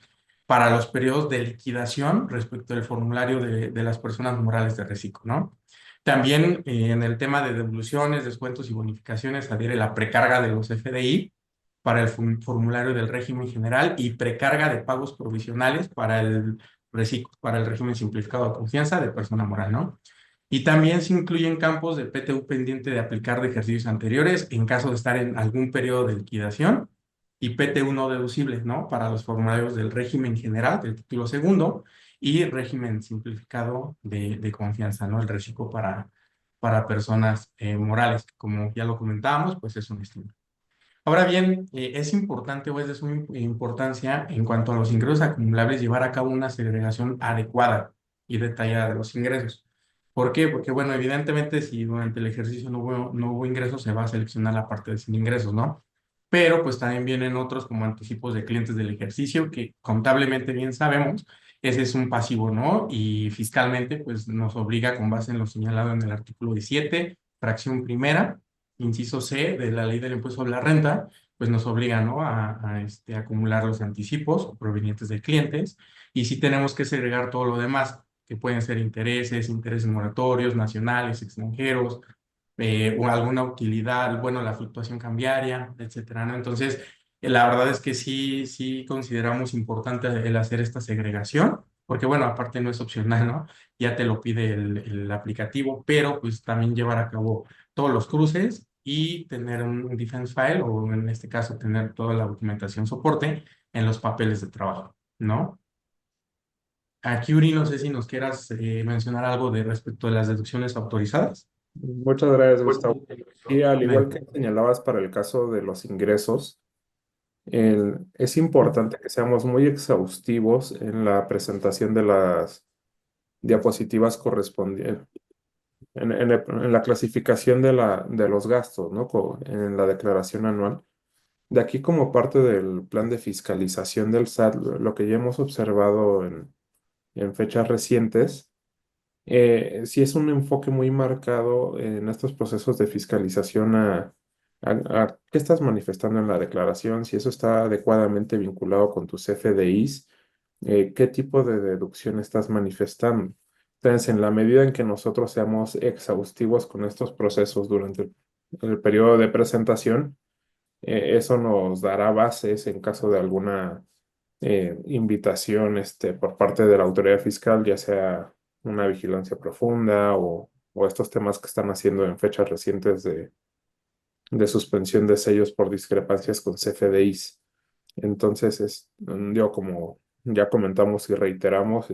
para los periodos de liquidación respecto del formulario de las personas morales de reciclo, ¿no? También en el tema de devoluciones, descuentos y bonificaciones adhiere la precarga de los FDI para el formulario del régimen general y precarga de pagos provisionales para el reciclo, para el régimen simplificado de confianza de persona moral, ¿no? Y también se incluyen campos de PTU pendiente de aplicar de ejercicios anteriores en caso de estar en algún periodo de liquidación y PTU no deducible, ¿no? Para los formularios del régimen general, del título segundo, y régimen simplificado de confianza, ¿no? El reciclo para personas morales, como ya lo comentábamos, pues es un estímulo. Ahora bien, es importante o es de suma importancia en cuanto a los ingresos acumulables llevar a cabo una segregación adecuada y detallada de los ingresos. ¿Por qué? Porque, bueno, evidentemente si durante el ejercicio no hubo ingresos, se va a seleccionar la parte de sin ingresos, ¿no? Pero pues también vienen otros como anticipos de clientes del ejercicio que contablemente bien sabemos, ese es un pasivo, ¿no? Y fiscalmente pues nos obliga con base en lo señalado en el artículo 17, fracción primera, inciso C de la Ley del Impuesto sobre la Renta, pues nos obliga, ¿no? A acumular los anticipos provenientes de clientes y sí tenemos que segregar todo lo demás, que pueden ser intereses moratorios, nacionales, extranjeros, o alguna utilidad, bueno, la fluctuación cambiaria, etcétera, ¿no? Entonces, la verdad es que sí consideramos importante el hacer esta segregación, porque bueno, aparte no es opcional, ¿no? Ya te lo pide el aplicativo, pero pues también llevar a cabo todos los cruces y tener un defense file, o en este caso tener toda la documentación soporte en los papeles de trabajo, ¿no? Aquí, Uri, no sé si nos quieras mencionar algo de respecto de las deducciones autorizadas. Muchas gracias, Pues, Gustavo. Y al igual Amen. que señalabas para el caso de los ingresos, es importante que seamos muy exhaustivos en la presentación de las diapositivas correspondientes, en la clasificación de los gastos, ¿no? En la declaración anual. De aquí, como parte del plan de fiscalización del SAT, lo que ya hemos observado en fechas recientes, sí es un enfoque muy marcado en estos procesos de fiscalización a qué estás manifestando en la declaración, si eso está adecuadamente vinculado con tus FDIs, qué tipo de deducción estás manifestando. Entonces, en la medida en que nosotros seamos exhaustivos con estos procesos durante el periodo de presentación, eso nos dará bases en caso de alguna invitación por parte de la autoridad fiscal, ya sea una vigilancia profunda o estos temas que están haciendo en fechas recientes de suspensión de sellos por discrepancias con CFDIs. Entonces, yo como ya comentamos y reiteramos,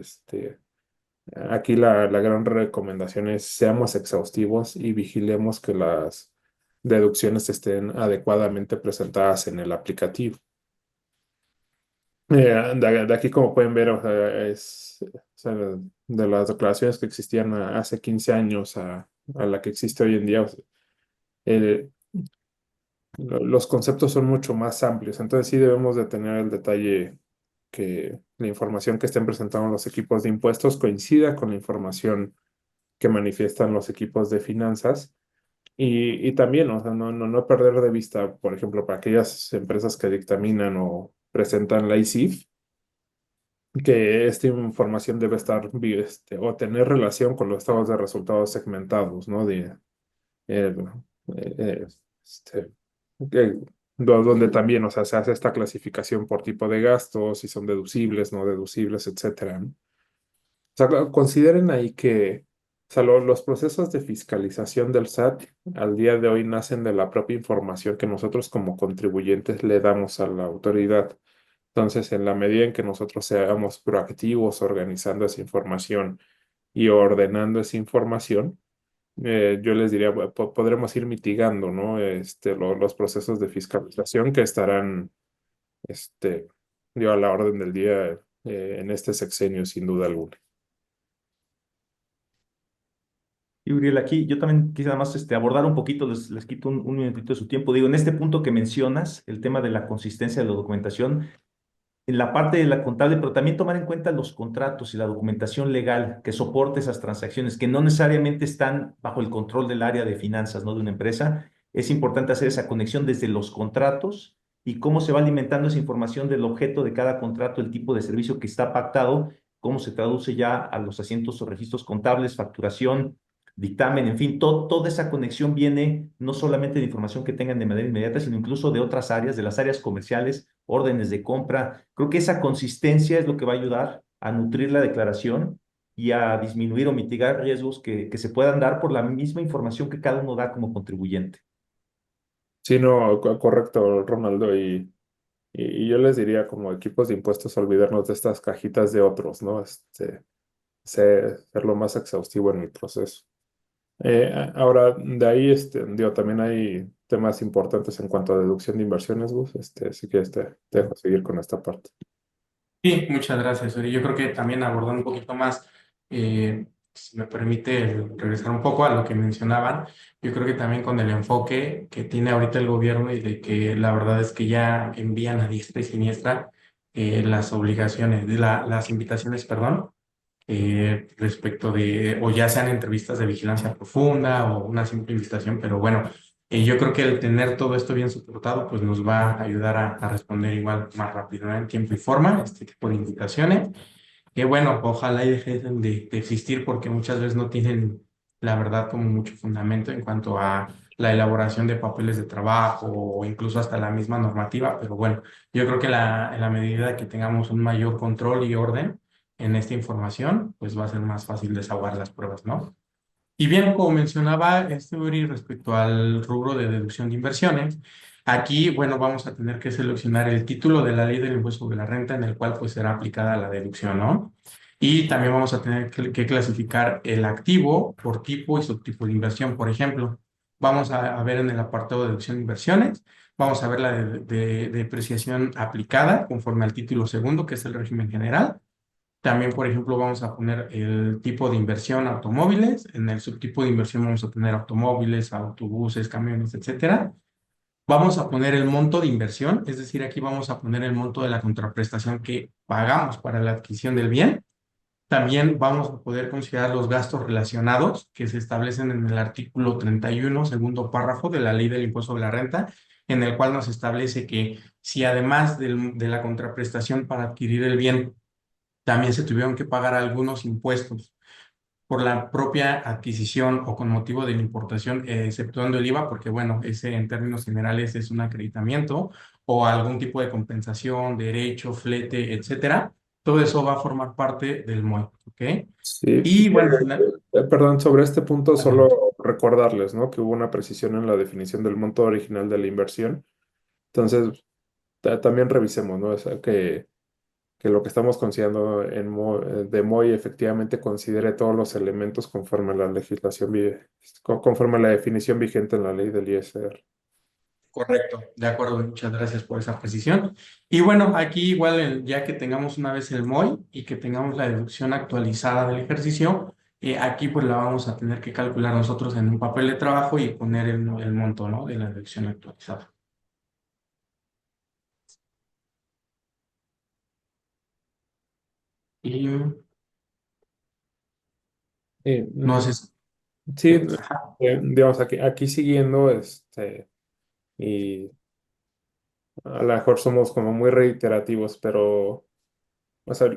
aquí la gran recomendación es seamos exhaustivos y vigilemos que las deducciones estén adecuadamente presentadas en el aplicativo. De aquí, como pueden ver, o sea, o sea, de las declaraciones que existían hace 15 años a la que existe hoy en día, o sea, el- los conceptos son mucho más amplios. Entonces sí debemos de tener el detalle que la información que estén presentando los equipos de impuestos coincida con la información que manifiestan los equipos de finanzas. Y también, o sea, no perder de vista, por ejemplo, para aquellas empresas que dictaminan o presentan la ICIF, que esta información debe estar o tener relación con los estados de resultados segmentados, ¿no? Eh, eh, este, que- donde también, o sea, se hace esta clasificación por tipo de gastos, si son deducibles, no deducibles, etcétera, ¿no? O sea, consideren ahí que, o sea, los procesos de fiscalización del SAT al día de hoy nacen de la propia información que nosotros como contribuyentes le damos a la autoridad. Entonces, en la medida en que nosotros seamos proactivos organizando esa información y ordenando esa información, yo les diría, podremos ir mitigando, ¿no? Los procesos de fiscalización que estarán, este, a la orden del día en este sexenio, sin duda alguna. Y Uriel, aquí yo también quise nada más abordar un poquito, les quito un minutito de su tiempo. Digo, en este punto que mencionas, el tema de la consistencia de la documentación, en la parte de la contable, pero también tomar en cuenta los contratos y la documentación legal que soporte esas transacciones, que no necesariamente están bajo el control del área de finanzas, ¿no? De una empresa. Es importante hacer esa conexión desde los contratos y cómo se va alimentando esa información del objeto de cada contrato, el tipo de servicio que está pactado, cómo se traduce ya a los asientos o registros contables, facturación, dictamen, en fin, toda esa conexión viene no solamente de información que tengan de manera inmediata, sino incluso de otras áreas, de las áreas comerciales, órdenes de compra. Creo que esa consistencia es lo que va a ayudar a nutrir la declaración y a disminuir o mitigar riesgos que se puedan dar por la misma información que cada uno da como contribuyente. Sí, no, correcto, Ronaldo. Y yo les diría como equipos de impuestos olvidarnos de estas cajitas de otros, ¿no? Ser lo más exhaustivo en el proceso. Ahora, de ahí, digo, también hay temas importantes en cuanto a deducción de inversiones, Gus. Si quieres, te dejo seguir con esta parte. Sí, muchas gracias, Uri. Yo creo que también abordando un poquito más, si me permite regresar un poco a lo que mencionaban, yo creo que también con el enfoque que tiene ahorita el gobierno y de que la verdad es que ya envían a diestra y siniestra las obligaciones, las invitaciones, perdón, respecto de, o ya sean entrevistas de vigilancia profunda o una simple invitación, pero bueno, yo creo que el tener todo esto bien soportado, pues nos va a ayudar a responder igual más rápido, ¿no? En tiempo y forma, este tipo de invitaciones. Que bueno, ojalá y dejen de existir porque muchas veces no tienen, la verdad, como mucho fundamento en cuanto a la elaboración de papeles de trabajo o incluso hasta la misma normativa, pero bueno, yo creo que en la medida que tengamos un mayor control y orden en esta información, pues va a ser más fácil desahogar las pruebas, ¿no? Y bien, como mencionaba Uri respecto al rubro de deducción de inversiones, aquí, bueno, vamos a tener que seleccionar el título de la ley del impuesto sobre la renta en el cual pues será aplicada la deducción, ¿no? Y también vamos a tener que clasificar el activo por tipo y subtipo de inversión. Por ejemplo, vamos a ver en el apartado de deducción de inversiones, vamos a ver la de depreciación aplicada conforme al título segundo, que es el régimen general. También, por ejemplo, vamos a poner el tipo de inversión automóviles. En el subtipo de inversión vamos a tener automóviles, autobuses, camiones, etcétera. Vamos a poner el monto de inversión, es decir, aquí vamos a poner el monto de la contraprestación que pagamos para la adquisición del bien. También vamos a poder considerar los gastos relacionados que se establecen en el artículo 31, segundo párrafo de la Ley del Impuesto sobre la Renta, en el cual nos establece que si además de la contraprestación para adquirir el bien, también se tuvieron que pagar algunos impuestos por la propia adquisición o con motivo de la importación, exceptuando el IVA, porque bueno, ese en términos generales es un acreditamiento o algún tipo de compensación, derecho, flete, etcétera. Todo eso va a formar parte del MOE, ¿ok? Sí, Y bueno, perdón, sobre este punto solo adelante. recordarles, ¿no? Que hubo una precisión en la definición del monto original de la inversión. Entonces, también revisemos, ¿no? O sea, que lo que estamos considerando de MOI efectivamente considere todos los elementos conforme a la legislación, conforme a la definición vigente en la ley del ISR. Correcto, de acuerdo, muchas gracias por esa precisión. Y bueno, aquí igual ya que tengamos una vez el MOI y que tengamos la deducción actualizada del ejercicio, aquí pues la vamos a tener que calcular nosotros en un papel de trabajo y poner el monto, ¿no? De la deducción actualizada. Y Eh, no mm, sé, sí, ajá, digamos, aquí siguiendo, y a lo mejor somos como muy reiterativos, pero, o sea,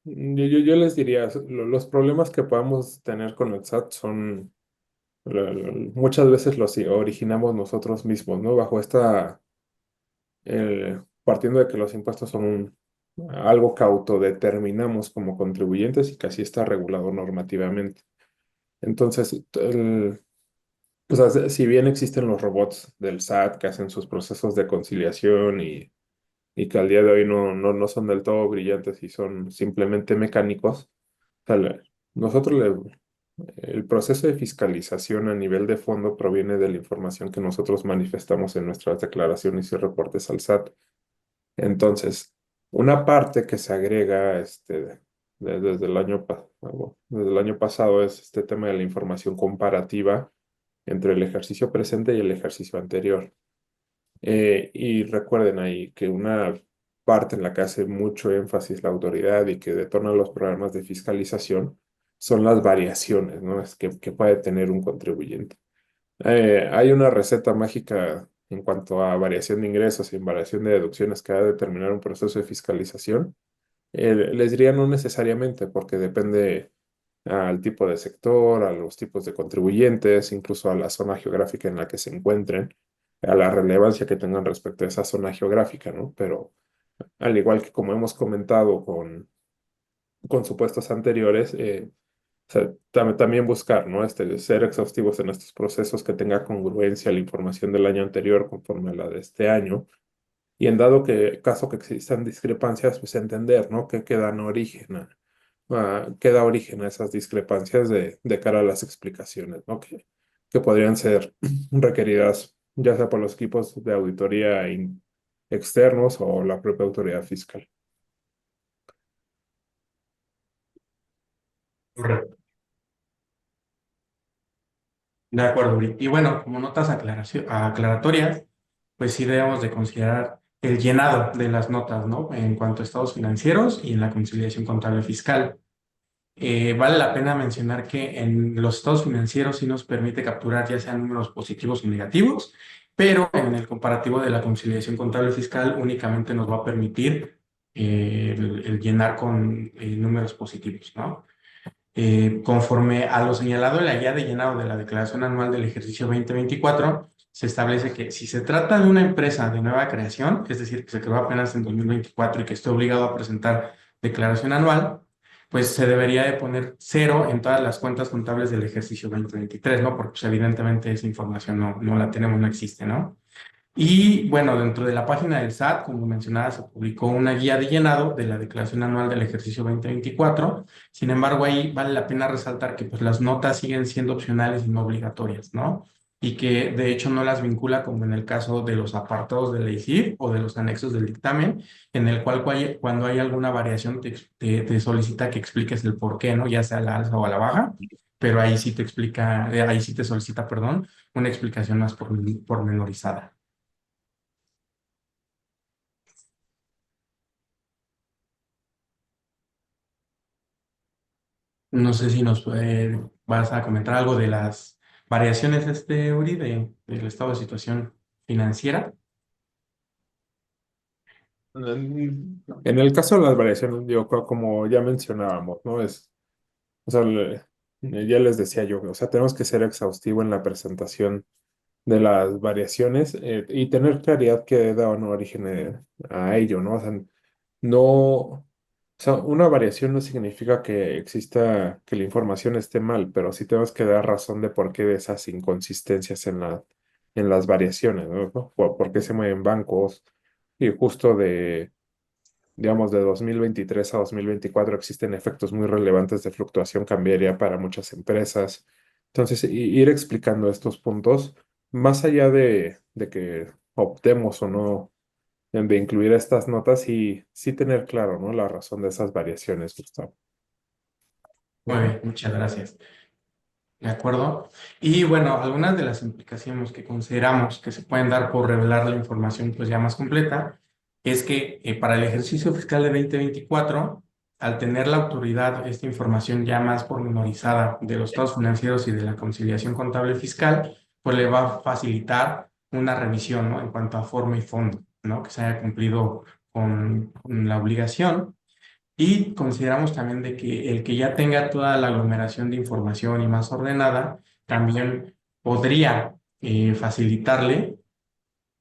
yo les diría, los problemas que podamos tener con el SAT son muchas veces los originamos nosotros mismos, ¿no? Bajo partiendo de que los impuestos son algo que autodeterminamos como contribuyentes y que así está regulado normativamente. Entonces, o sea, si bien existen los robots del SAT que hacen sus procesos de conciliación y que al día de hoy no son del todo brillantes y son simplemente mecánicos, o sea, nosotros el proceso de fiscalización a nivel de fondo proviene de la información que nosotros manifestamos en nuestras declaraciones y reportes al SAT. Entonces, una parte que se agrega desde el año pasado es este tema de la información comparativa entre el ejercicio presente y el ejercicio anterior. Y recuerden ahí que una parte en la que hace mucho énfasis la autoridad y que detona los programas de fiscalización son las variaciones, ¿no? Que puede tener un contribuyente. Hay una receta mágica en cuanto a variación de ingresos y en variación de deducciones que va a determinar un proceso de fiscalización. Les diría no necesariamente, porque depende al tipo de sector, a los tipos de contribuyentes, incluso a la zona geográfica en la que se encuentren, a la relevancia que tengan respecto a esa zona geográfica, ¿no? Pero al igual que como hemos comentado con supuestos anteriores, o sea, también buscar, ¿no? Ser exhaustivos en estos procesos, que tenga congruencia la información del año anterior conforme a la de este año. Y en dado caso que existan discrepancias, pues entender, ¿no? Que da origen a esas discrepancias de cara a las explicaciones, ¿no? Que podrían ser requeridas ya sea por los equipos de auditoría externos o la propia autoridad fiscal. Correcto. De acuerdo, Uri. Y bueno, como notas aclaratorias, pues sí debemos de considerar el llenado de las notas, ¿no? En cuanto a estados financieros y en la conciliación contable fiscal. Vale la pena mencionar que en los estados financieros sí nos permite capturar ya sean números positivos o negativos, pero en el comparativo de la conciliación contable fiscal únicamente nos va a permitir el llenar con números positivos, ¿no? Conforme a lo señalado en la guía de llenado de la declaración anual del ejercicio 2024, se establece que si se trata de una empresa de nueva creación, es decir, que se creó apenas en 2024 y que esté obligado a presentar declaración anual, pues se debería de poner cero en todas las cuentas contables del ejercicio 2023, ¿no? Porque pues, evidentemente esa información no la tenemos, no existe, ¿no? Y bueno, dentro de la página del SAT, como mencionaba, se publicó una guía de llenado de la declaración anual del ejercicio 2024. Sin embargo, ahí vale la pena resaltar que pues, las notas siguen siendo opcionales y no obligatorias, ¿no? Y que de hecho no las vincula como en el caso de los apartados de la ICIF o de los anexos del dictamen, en el cual cuando hay alguna variación te solicita que expliques el por qué, ¿no? Ya sea a la alza o a la baja, pero ahí sí te explica, ahí sí te solicita, perdón, una explicación más pormenorizada. No sé si nos vas a comentar algo de las variaciones, Uri, del estado de situación financiera. En el caso de las variaciones, yo creo, como ya mencionábamos, ¿no? O sea, ya les decía yo, o sea, tenemos que ser exhaustivo en la presentación de las variaciones y tener claridad que da o no origen a ello, ¿no? O sea, no, o sea, una variación no significa que exista, que la información esté mal, pero sí tenemos que dar razón de por qué de esas inconsistencias en las variaciones, ¿no? Por qué se mueven bancos y justo digamos, de 2023 a 2024 existen efectos muy relevantes de fluctuación cambiaria para muchas empresas. Entonces, ir explicando estos puntos, más allá de que optemos o no de incluir estas notas y sí tener claro, ¿no? La razón de esas variaciones, Gustavo. Muy bien, muchas gracias. ¿De acuerdo? Y bueno, algunas de las implicaciones que consideramos que se pueden dar por revelar la información pues ya más completa es que para el ejercicio fiscal de 2024, al tener la autoridad esta información ya más pormenorizada de los estados financieros y de la conciliación contable fiscal, pues le va a facilitar una revisión, ¿no? En cuanto a forma y fondo, ¿no? Que se haya cumplido con la obligación. Y consideramos también de que el que ya tenga toda la aglomeración de información y más ordenada, también podría facilitarle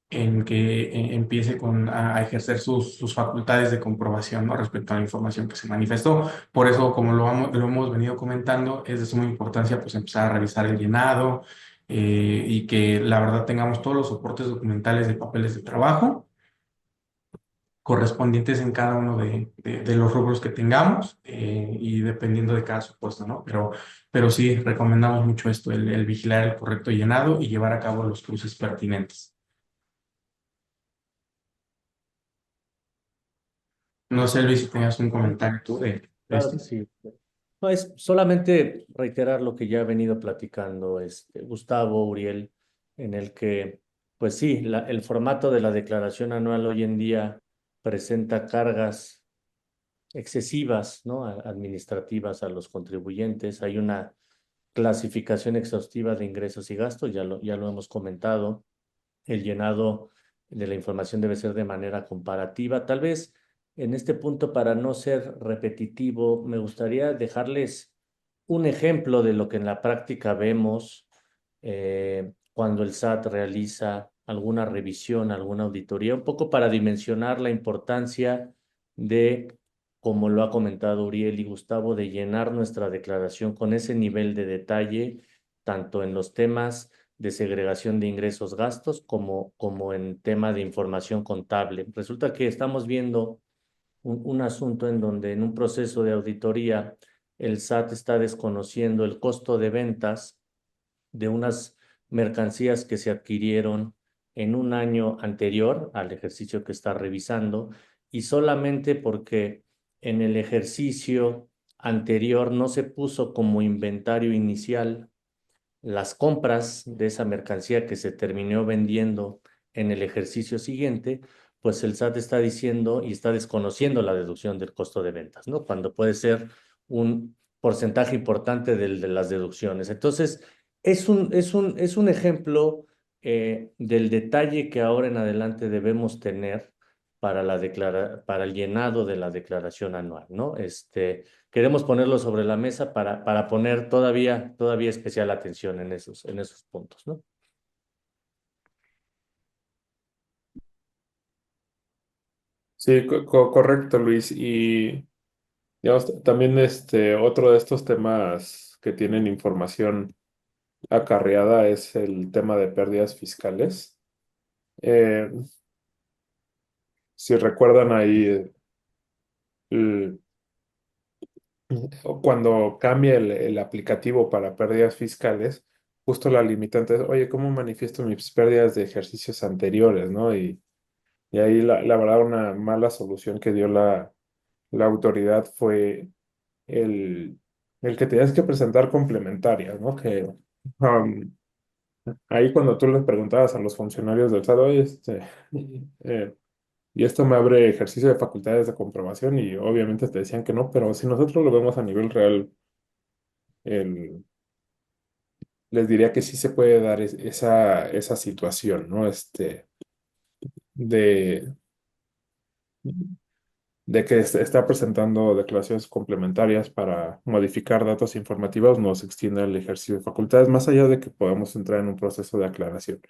en que empiece a ejercer sus facultades de comprobación, ¿no? Respecto a la información que se manifestó. Por eso, como lo hemos venido comentando, es de suma importancia pues empezar a revisar el llenado y que la verdad tengamos todos los soportes documentales de papeles de trabajo correspondientes en cada uno de los rubros que tengamos y dependiendo de cada supuesto, ¿no? Pero sí, recomendamos mucho esto, el vigilar el correcto llenado y llevar a cabo los cruces pertinentes. No sé, Luis, si tenías un comentario tú de Claro esto. que sí. No, es solamente reiterar lo que ya he venido platicando, Gustavo, Uriel, en el que, pues sí, el formato de la declaración anual hoy en día presenta cargas excesivas, ¿no? Administrativas a los contribuyentes. Hay una clasificación exhaustiva de ingresos y gastos, ya lo hemos comentado. El llenado de la información debe ser de manera comparativa. Tal vez en este punto, para no ser repetitivo, me gustaría dejarles un ejemplo de lo que en la práctica vemos cuando el SAT realiza alguna revisión, alguna auditoría, un poco para dimensionar la importancia de, como lo ha comentado Uriel y Gustavo, de llenar nuestra declaración con ese nivel de detalle, tanto en los temas de segregación de ingresos gastos como en tema de información contable. Resulta que estamos viendo un asunto en donde en un proceso de auditoría el SAT está desconociendo el costo de ventas de unas mercancías que se adquirieron en un año anterior al ejercicio que está revisando y solamente porque en el ejercicio anterior no se puso como inventario inicial las compras de esa mercancía que se terminó vendiendo en el ejercicio siguiente, pues el SAT está diciendo y está desconociendo la deducción del costo de ventas, ¿no? Cuando puede ser un porcentaje importante de las deducciones. Entonces, es un ejemplo del detalle que ahora en adelante debemos tener para el llenado de la declaración anual, ¿no? Queremos ponerlo sobre la mesa para poner todavía especial atención en esos puntos, ¿no? Sí, correcto, Luis. Y digamos, también otro de estos temas que tienen información acarreada es el tema de pérdidas fiscales. Eh, si recuerdan ahí, el- cuando cambia el aplicativo para pérdidas fiscales, justo la limitante es, oye, ¿cómo manifiesto mis pérdidas de ejercicios anteriores, ¿no? Y ahí la verdad una mala solución que dio la autoridad fue el, el que tenías que presentar complementarias, ¿no? Um, ahí cuando tú les preguntabas a los funcionarios del SAT, oye, eh, y esto me abre ejercicio de facultades de comprobación y obviamente te decían que no, pero si nosotros lo vemos a nivel real, el- les diría que sí se puede dar esa situación, ¿no? De, de que se está presentando declaraciones complementarias para modificar datos informativos, nos extiende el ejercicio de facultades, más allá de que podamos entrar en un proceso de aclaración.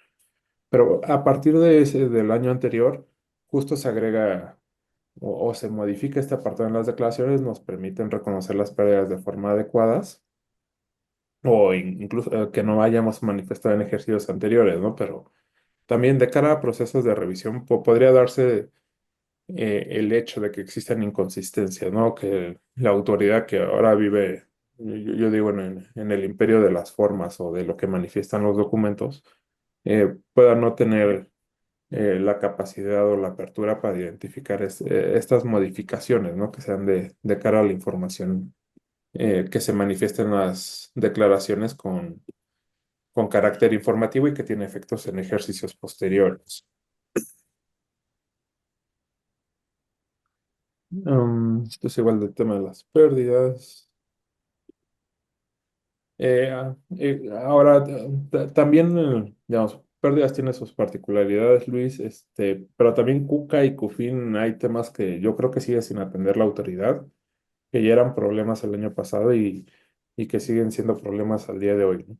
Pero a partir del año anterior, justo se agrega o se modifica este apartado en las declaraciones, nos permiten reconocer las pérdidas de forma adecuadas o incluso que no hayamos manifestado en ejercicios anteriores, ¿no? Pero también de cara a procesos de revisión podría darse el hecho de que existan inconsistencias, ¿no? Que la autoridad que ahora vive, yo digo, en el imperio de las formas o de lo que manifiestan los documentos, pueda no tener la capacidad o la apertura para identificar estas modificaciones, ¿no? Que sean de cara a la información que se manifiesta en las declaraciones con carácter informativo y que tiene efectos en ejercicios posteriores. Esto es igual del tema de las pérdidas. Ahora, también, digamos, pérdidas tiene sus particularidades, Luis, pero también Cuca y Cufin hay temas que yo creo que sigue sin atender la autoridad, que ya eran problemas el año pasado y que siguen siendo problemas al día de hoy, ¿no?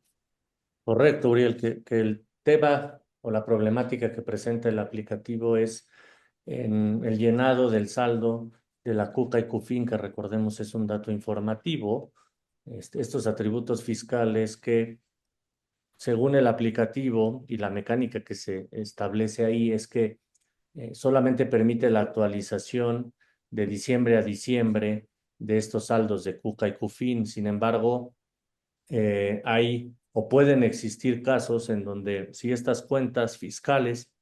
Correcto, Uriel, que el tema o la problemática que presenta el aplicativo es en el llenado del saldo de la CUCA y CUFIN, que recordemos es un dato informativo, estos atributos fiscales que, según el aplicativo y la mecánica que se establece ahí, es que solamente permite la actualización de diciembre a diciembre de estos saldos de CUCA y CUFIN. Sin embargo, hay o pueden existir casos en donde si estas cuentas fiscales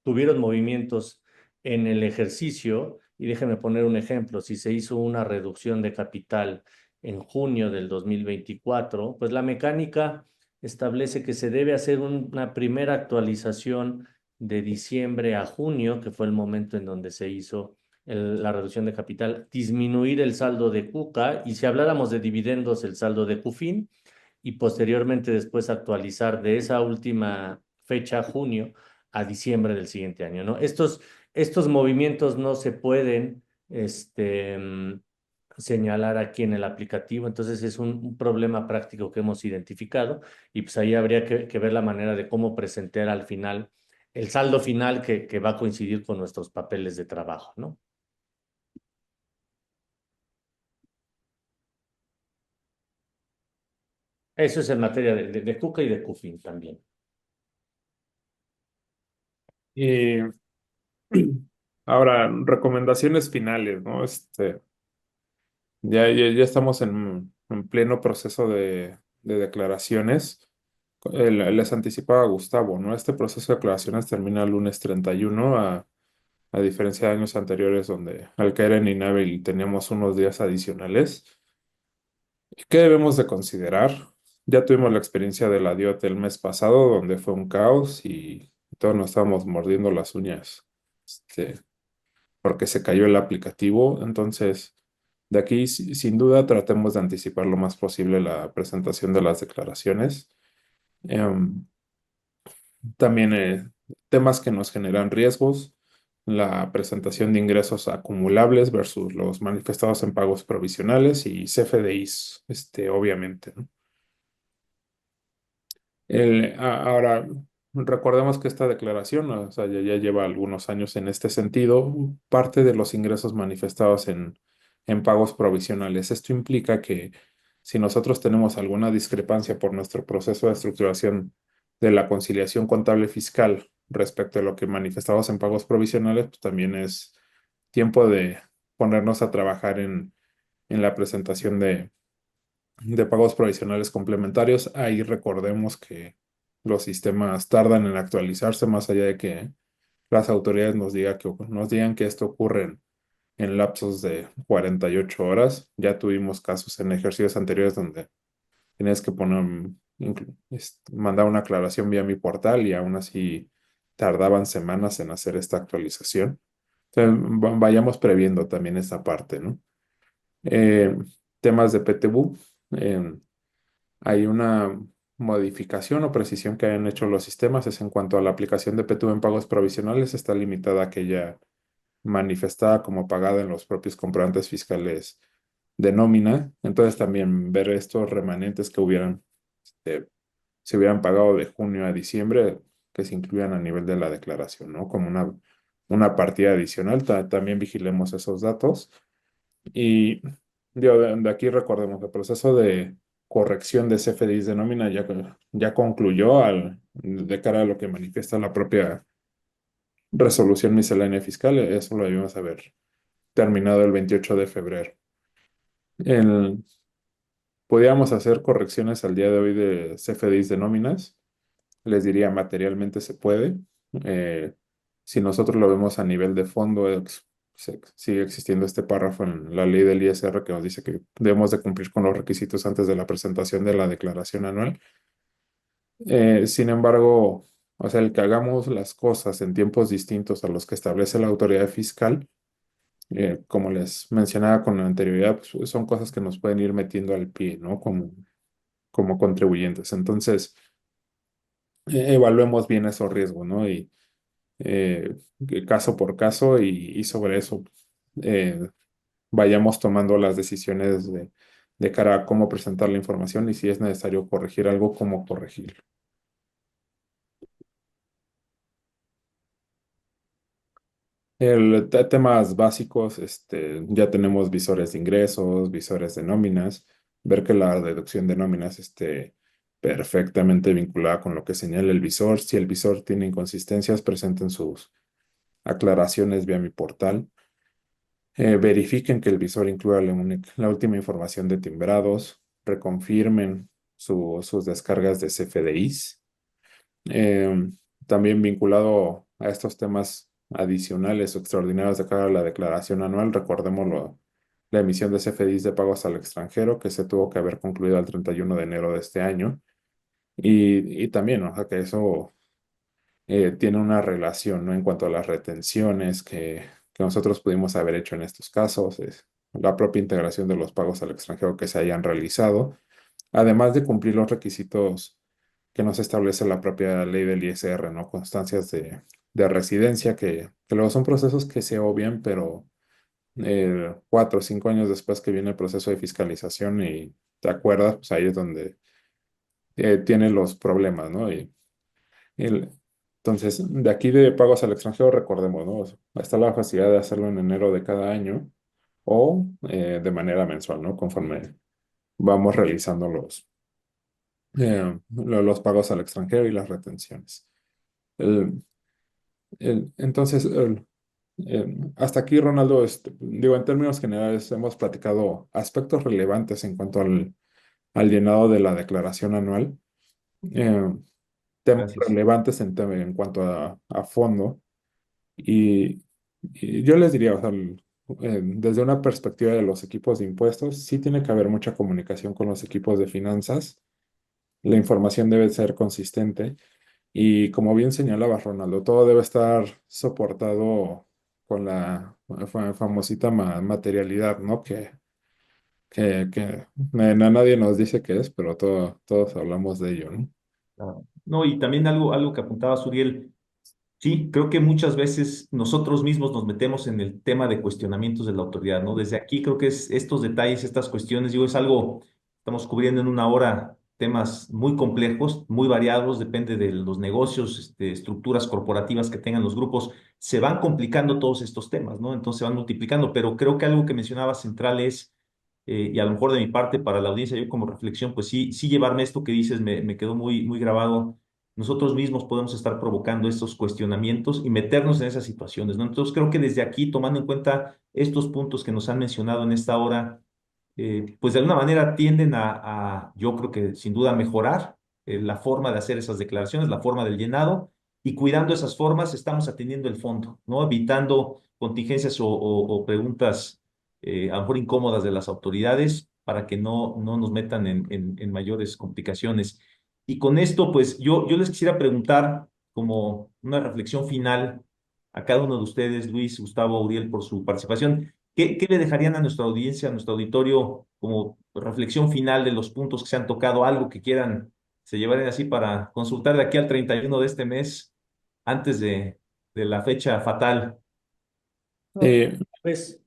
tuvieron movimientos en el ejercicio, y déjeme poner un ejemplo, si se hizo una reducción de capital en junio del 2024, pues la mecánica establece que se debe hacer una primera actualización de diciembre a junio, que fue el momento en donde se hizo la reducción de capital, disminuir el saldo de CUCA y si habláramos de dividendos, el saldo de CUFIN y posteriormente después actualizar de esa última fecha, junio, a diciembre del siguiente año, ¿no? Estos movimientos no se pueden señalar aquí en el aplicativo, entonces es un problema práctico que hemos identificado y pues ahí habría que ver la manera de cómo presentar al final el saldo final que va a coincidir con nuestros papeles de trabajo, ¿no? Eso es en materia de CUCA y de CUFIN también. Y ahora, recomendaciones finales, ¿no? Ya estamos en pleno proceso de declaraciones. Les anticipaba Gustavo, ¿no? Este proceso de declaraciones termina el lunes 31, a diferencia de años anteriores donde al caer en inhábil teníamos unos días adicionales. ¿Qué debemos de considerar? Ya tuvimos la experiencia de la DIOT el mes pasado, donde fue un caos y todos nos estábamos mordiendo las uñas, porque se cayó el aplicativo. Entonces, de aquí, sin duda, tratemos de anticipar lo más posible la presentación de las declaraciones. Em, También temas que nos generan riesgos, la presentación de ingresos acumulables versus los manifestados en pagos provisionales y CFDIs, obviamente, ¿no? Ahora, recordemos que esta declaración, o sea, ya lleva algunos años en este sentido, parte de los ingresos manifestados en pagos provisionales. Esto implica que si nosotros tenemos alguna discrepancia por nuestro proceso de estructuración de la conciliación contable fiscal respecto a lo que manifestamos en pagos provisionales, pues también es tiempo de ponernos a trabajar en la presentación de pagos provisionales complementarios. Ahí recordemos que los sistemas tardan en actualizarse, más allá de que las autoridades nos digan que esto ocurre en lapsos de 48 horas. Ya tuvimos casos en ejercicios anteriores donde tienes que mandar una aclaración vía mi portal y aún así tardaban semanas en hacer esta actualización. Entonces, vayamos previendo también esa parte, ¿no? Eh, Temas de PTU. Hay una modificación o precisión que han hecho los sistemas, es en cuanto a la aplicación de PTU en pagos provisionales, está limitada a aquella manifestada como pagada en los propios comprobantes fiscales de nómina. Entonces también ver estos remanentes que se hubieran pagado de junio a diciembre, que se incluyan a nivel de la declaración, ¿no? Como una partida adicional. También vigilemos esos datos. Y digo, de aquí recordemos, el proceso de corrección de CFDIs de nómina ya concluyó de cara a lo que manifiesta la propia resolución miscelánea fiscal. Eso lo debimos haber terminado el 28 de febrero. El, Podríamos hacer correcciones al día de hoy de CFDIs de nóminas. Les diría, materialmente se puede. Eh, si nosotros lo vemos a nivel de fondo, sigue existiendo este párrafo en la ley del ISR que nos dice que debemos de cumplir con los requisitos antes de la presentación de la declaración anual. Sin embargo, o sea, el que hagamos las cosas en tiempos distintos a los que establece la autoridad fiscal, como les mencionaba con anterioridad, pues, son cosas que nos pueden ir metiendo al pie, ¿no? Como contribuyentes. Entonces, evaluemos bien esos riesgos, ¿no? Y eh, caso por caso y sobre eso eh, vayamos tomando las decisiones de cara a cómo presentar la información y si es necesario corregir algo, cómo corregirlo. Temas básicos, ya tenemos visores de ingresos, visores de nóminas, ver que la deducción de nóminas esté perfectamente vinculada con lo que señala el visor. Si el visor tiene inconsistencias, presenten sus aclaraciones vía mi portal. Verifiquen que el visor incluya la última información de timbrados, reconfirmen sus descargas de CFDIs. Eh, También vinculado a estos temas adicionales o extraordinarios de cara a la declaración anual, recordemos la emisión de CFDIs de pagos al extranjero que se tuvo que haber concluido el 31 de enero de este año. Y también, o sea, que eso tiene una relación, ¿no? En cuanto a las retenciones que nosotros pudimos haber hecho en estos casos, la propia integración de los pagos al extranjero que se hayan realizado, además de cumplir los requisitos que nos establece la propia ley del ISR, ¿no? Constancias de residencia, que luego son procesos que se obvian, pero 4 o 5 años después que viene el proceso de fiscalización y te acuerdas, pues ahí es donde tienen los problemas, ¿no? El- entonces, de aquí de pagos al extranjero, recordemos, ¿no? Está la facilidad de hacerlo en enero de cada año o de manera mensual, ¿no? Conforme vamos realizando los pagos al extranjero y las retenciones. El- entonces, hasta aquí, Ronaldo, digo, en términos generales, hemos platicado aspectos relevantes en cuanto al llenado de la declaración anual. Eh, Temas Gracias. relevantes en cuanto a fondo. Y, y yo les diría, o sea, desde una perspectiva de los equipos de impuestos, sí tiene que haber mucha comunicación con los equipos de finanzas. La información debe ser consistente y como bien señalaba Ronaldo, todo debe estar soportado con la famosita materialidad, ¿no? Que nadie nos dice qué es, pero todos hablamos de ello, ¿no? Ah, no, y también algo que apuntaba Suriel. Sí, creo que muchas veces nosotros mismos nos metemos en el tema de cuestionamientos de la autoridad, ¿no? Desde aquí creo que es estos detalles, estas cuestiones, digo, es algo, estamos cubriendo en una hora temas muy complejos, muy variados, depende de los negocios, estructuras corporativas que tengan los grupos, se van complicando todos estos temas, ¿no? Entonces se van multiplicando, pero creo que algo que mencionaba central es, y a lo mejor de mi parte para la audiencia, yo como reflexión, pues sí, sí llevarme esto que dices, me quedó muy grabado. Nosotros mismos podemos estar provocando estos cuestionamientos y meternos en esas situaciones, ¿no? Entonces creo que desde aquí, tomando en cuenta estos puntos que nos han mencionado en esta hora, pues de alguna manera tienden yo creo que sin duda mejorar la forma de hacer esas declaraciones, la forma del llenado, y cuidando esas formas estamos atendiendo el fondo, ¿no? Evitando contingencias o preguntas a lo mejor incómodas de las autoridades para que no nos metan en mayores complicaciones. Y con esto, pues yo les quisiera preguntar como una reflexión final a cada uno de ustedes, Luis, Gustavo, Uriel, por su participación. ¿Qué le dejarían a nuestra audiencia, a nuestro auditorio, como reflexión final de los puntos que se han tocado? Algo que quieran, se llevarían así para consultar de aquí al 31 de este mes, antes de la fecha fatal. No, Eh, pues,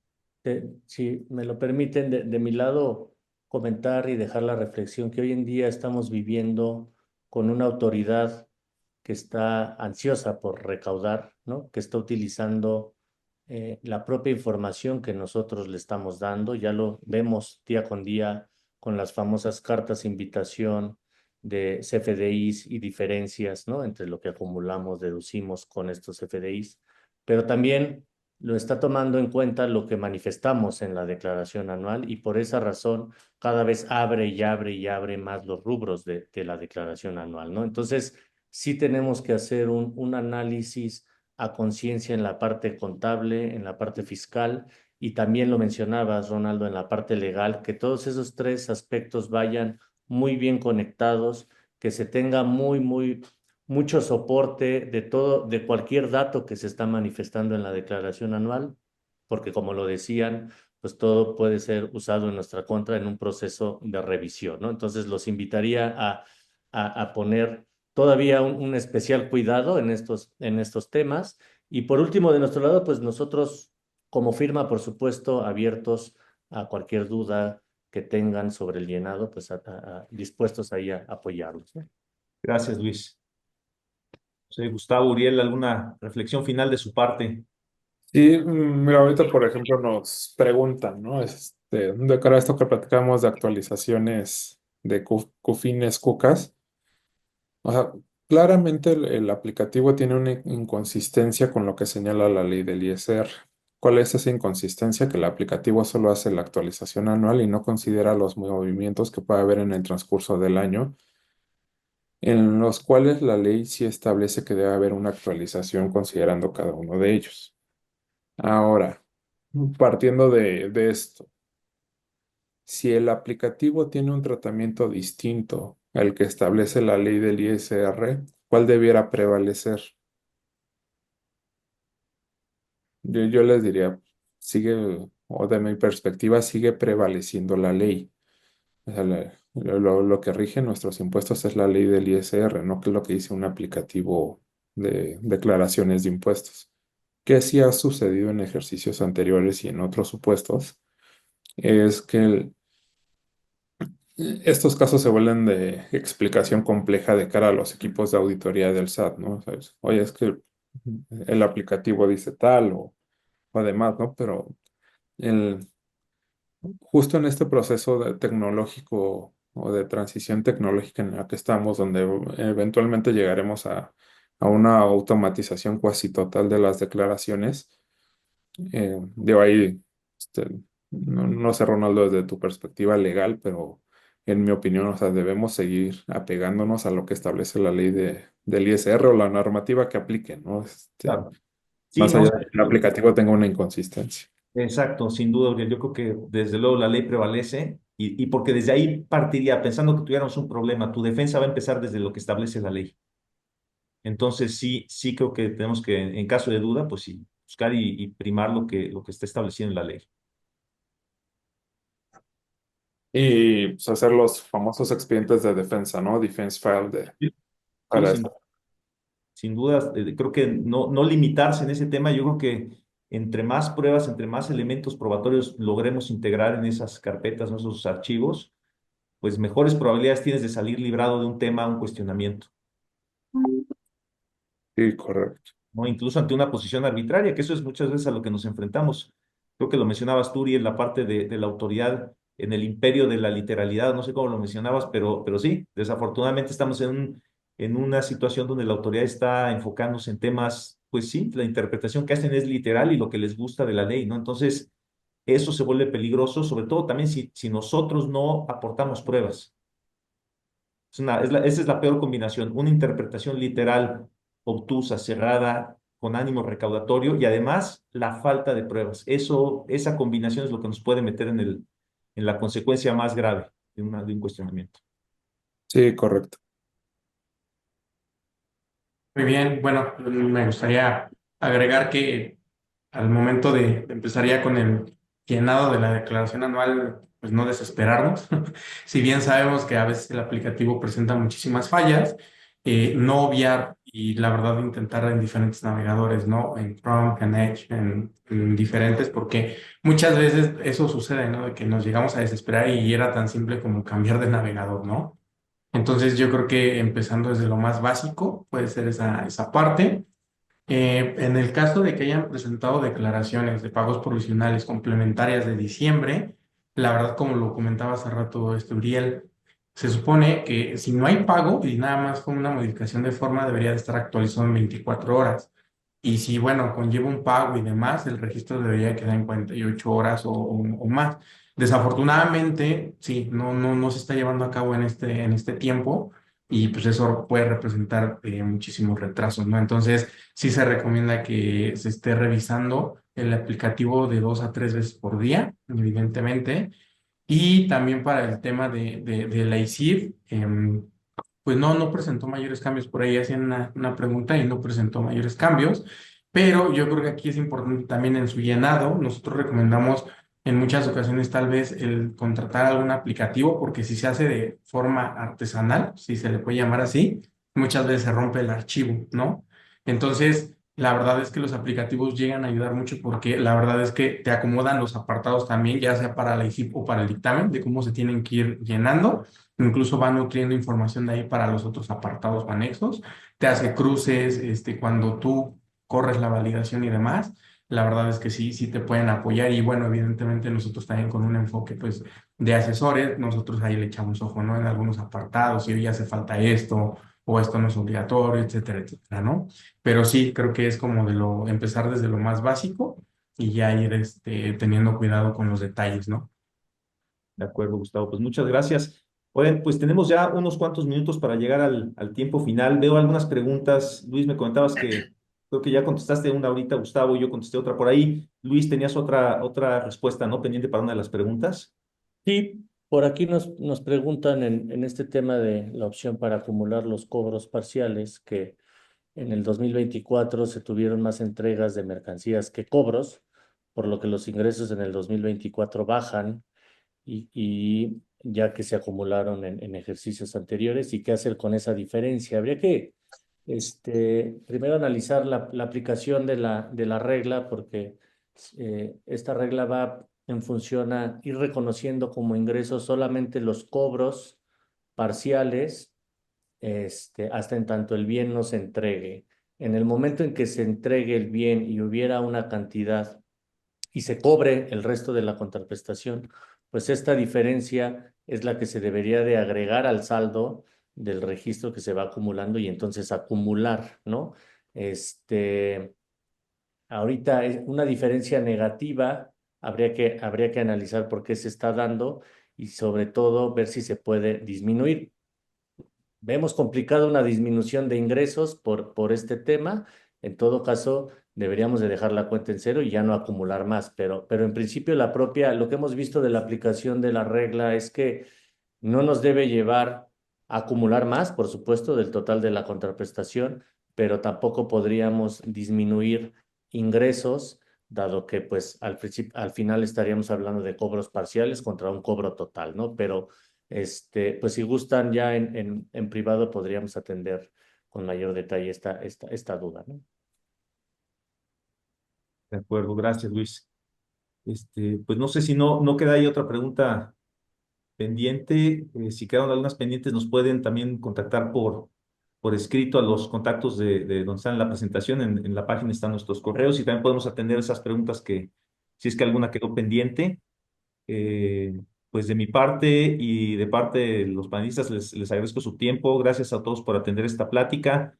si me lo permiten, de mi lado, comentar y dejar la reflexión que hoy en día estamos viviendo con una autoridad que está ansiosa por recaudar, ¿no? Que está utilizando la propia información que nosotros le estamos dando. Ya lo vemos día con día con las famosas cartas de invitación de CFDIs y diferencias, ¿no? Entre lo que acumulamos, deducimos con estos CFDIs, pero también lo está tomando en cuenta lo que manifestamos en la declaración anual y por esa razón cada vez abre y abre y abre más los rubros de la declaración anual, ¿no? Entonces, sí tenemos que hacer un análisis a conciencia en la parte contable, en la parte fiscal y también lo mencionabas, Ronaldo, en la parte legal, que todos esos tres aspectos vayan muy bien conectados, que se tenga mucho soporte de todo, de cualquier dato que se está manifestando en la declaración anual, porque como lo decían, pues todo puede ser usado en nuestra contra en un proceso de revisión, ¿no? Entonces los invitaría a poner todavía un especial cuidado en estos temas. Y por último, de nuestro lado, pues nosotros como firma, por supuesto, abiertos a cualquier duda que tengan sobre el llenado, pues dispuestos ahí a apoyarlos, ¿no? Gracias, Luis. Sí, Gustavo, Uriel, ¿alguna reflexión final de su parte? Sí, mira, ahorita, por ejemplo, nos preguntan, ¿no? De cara a esto que platicamos de actualizaciones de QFINes, QCAS, o sea, claramente el aplicativo tiene una inconsistencia con lo que señala la ley del ISR. ¿Cuál es esa inconsistencia? Que el aplicativo solo hace la actualización anual y no considera los movimientos que puede haber en el transcurso del año, en los cuales la ley sí establece que debe haber una actualización considerando cada uno de ellos. Ahora, partiendo de esto, si el aplicativo tiene un tratamiento distinto al que establece la ley del ISR, ¿cuál debiera prevalecer? Yo les diría, sigue, o de mi perspectiva, sigue prevaleciendo la ley. O sea, lo que rige nuestros impuestos es la ley del ISR, no que es lo que dice un aplicativo de declaraciones de impuestos. Que sí ha sucedido en ejercicios anteriores y en otros supuestos, es que estos casos se vuelven de explicación compleja de cara a los equipos de auditoría del SAT, ¿no? ¿Sabes? Oye, es que el aplicativo dice tal o demás, ¿no? Pero el, justo en este proceso tecnológico o de transición tecnológica en la que estamos, donde eventualmente llegaremos a una automatización cuasi total de las declaraciones, de ahí, este, no sé, Ronaldo, desde tu perspectiva legal, pero en mi opinión, o sea, debemos seguir apegándonos a lo que establece la ley del ISR o la normativa que aplique, ¿no? Claro. Sí, Sí, Más no, allá de que el aplicativo tenga una inconsistencia. exacto, sin duda, Uriel. Yo creo que desde luego la ley prevalece y porque desde ahí partiría, pensando que tuviéramos un problema, tu defensa va a empezar desde lo que establece la ley. Entonces, sí, sí creo que tenemos que, en caso de duda, pues sí, buscar y primar lo que está establecido en la ley. Y pues, hacer los famosos expedientes de defensa, ¿no? Defense file Sí, sí, para esto. sin duda, creo que no limitarse en ese tema. Yo creo que entre más pruebas, entre más elementos probatorios logremos integrar en esas carpetas, en esos archivos, pues mejores probabilidades tienes de salir librado de un tema, un cuestionamiento, Sí, correcto. ¿no? Incluso ante una posición arbitraria, que eso es muchas veces a lo que nos enfrentamos. Creo que lo mencionabas tú, y en la parte de la autoridad en el imperio de la literalidad, no sé cómo lo mencionabas, pero sí, desafortunadamente estamos en una situación donde la autoridad está enfocándose en temas, pues sí, la interpretación que hacen es literal y lo que les gusta de la ley, ¿no? Entonces, eso se vuelve peligroso, sobre todo también si nosotros no aportamos pruebas. Esa es la peor combinación, una interpretación literal, obtusa, cerrada, con ánimo recaudatorio y además la falta de pruebas. Esa combinación es lo que nos puede meter en la consecuencia más grave de un cuestionamiento. Sí, correcto. Muy bien, bueno, me gustaría agregar que al momento de empezar ya con el llenado de la declaración anual, pues no desesperarnos. Si bien sabemos que a veces el aplicativo presenta muchísimas fallas, no obviar y la verdad intentar en diferentes navegadores, ¿no? En Chrome, en Edge, en diferentes, porque muchas veces eso sucede, ¿no? De que nos llegamos a desesperar y era tan simple como cambiar de navegador, ¿no? Entonces yo creo que empezando desde lo más básico puede ser esa parte. En el caso de que hayan presentado declaraciones de pagos provisionales complementarias de diciembre, la verdad, como lo comentaba hace rato Uriel, se supone que si no hay pago y nada más con una modificación de forma, debería de estar actualizado en 24 horas. Y si, bueno, conlleva un pago y demás, el registro debería quedar en 48 horas o más. Desafortunadamente, sí, no se está llevando a cabo en este tiempo y pues eso puede representar muchísimos retrasos, ¿no? Entonces, sí se recomienda que se esté revisando el aplicativo de 2 a 3 veces por día, evidentemente. Y también para el tema de la ICIF, pues no presentó mayores cambios. Por ahí hacían una pregunta y no presentó mayores cambios. Pero yo creo que aquí es importante también en su llenado. Nosotros recomendamos en muchas ocasiones tal vez el contratar algún aplicativo, porque si se hace de forma artesanal, si se le puede llamar así, muchas veces se rompe el archivo, ¿no? Entonces, la verdad es que los aplicativos llegan a ayudar mucho porque la verdad es que te acomodan los apartados también, ya sea para la ICIP o para el dictamen, de cómo se tienen que ir llenando. Incluso van nutriendo información de ahí para los otros apartados o anexos. Te hace cruces, cuando tú corres la validación y demás. la verdad es que sí, sí te pueden apoyar y bueno, evidentemente nosotros también con un enfoque pues de asesores, nosotros ahí le echamos ojo, ¿no? En algunos apartados, si hoy hace falta esto o esto no es obligatorio, etcétera, etcétera, ¿no? Pero sí, creo que es como empezar desde lo más básico y ya ir teniendo cuidado con los detalles, ¿no? De acuerdo, Gustavo. Pues muchas gracias. Oigan, pues tenemos ya unos cuantos minutos para llegar al tiempo final. Veo algunas preguntas. Luis, me comentabas que creo que ya contestaste una ahorita, Gustavo, y yo contesté otra por ahí. Luis, tenías otra respuesta, ¿no? Pendiente para una de las preguntas. Sí, por aquí nos preguntan en este tema de la opción para acumular los cobros parciales, que en el 2024 se tuvieron más entregas de mercancías que cobros, por lo que los ingresos en el 2024 bajan y ya que se acumularon en ejercicios anteriores. ¿Y qué hacer con esa diferencia? Habría que primero analizar la aplicación de la regla, porque esta regla va en función a ir reconociendo como ingresos solamente los cobros parciales, hasta en tanto el bien no se entregue. En el momento en que se entregue el bien y hubiera una cantidad y se cobre el resto de la contraprestación, pues esta diferencia es la que se debería de agregar al saldo del registro que se va acumulando y entonces acumular, ¿no? Este, Ahorita es una diferencia negativa, habría que analizar por qué se está dando y sobre todo ver si se puede disminuir. Vemos complicado una disminución de ingresos por este tema. En todo caso, deberíamos de dejar la cuenta en cero y ya no acumular más. Pero en principio lo que hemos visto de la aplicación de la regla es que no nos debe llevar a acumular más, por supuesto, del total de la contraprestación, pero tampoco podríamos disminuir ingresos, dado que pues al final estaríamos hablando de cobros parciales contra un cobro total, ¿no? Pero pues si gustan ya en privado podríamos atender con mayor detalle esta duda, ¿no? De acuerdo, gracias, Luis. Pues no sé si no queda ahí otra pregunta pendiente. Si quedan algunas pendientes, nos pueden también contactar por escrito a los contactos de donde están en la presentación. En la página están nuestros correos y también podemos atender esas preguntas si es que alguna quedó pendiente. Pues de mi parte y de parte de los panelistas les agradezco su tiempo. Gracias a todos por atender esta plática.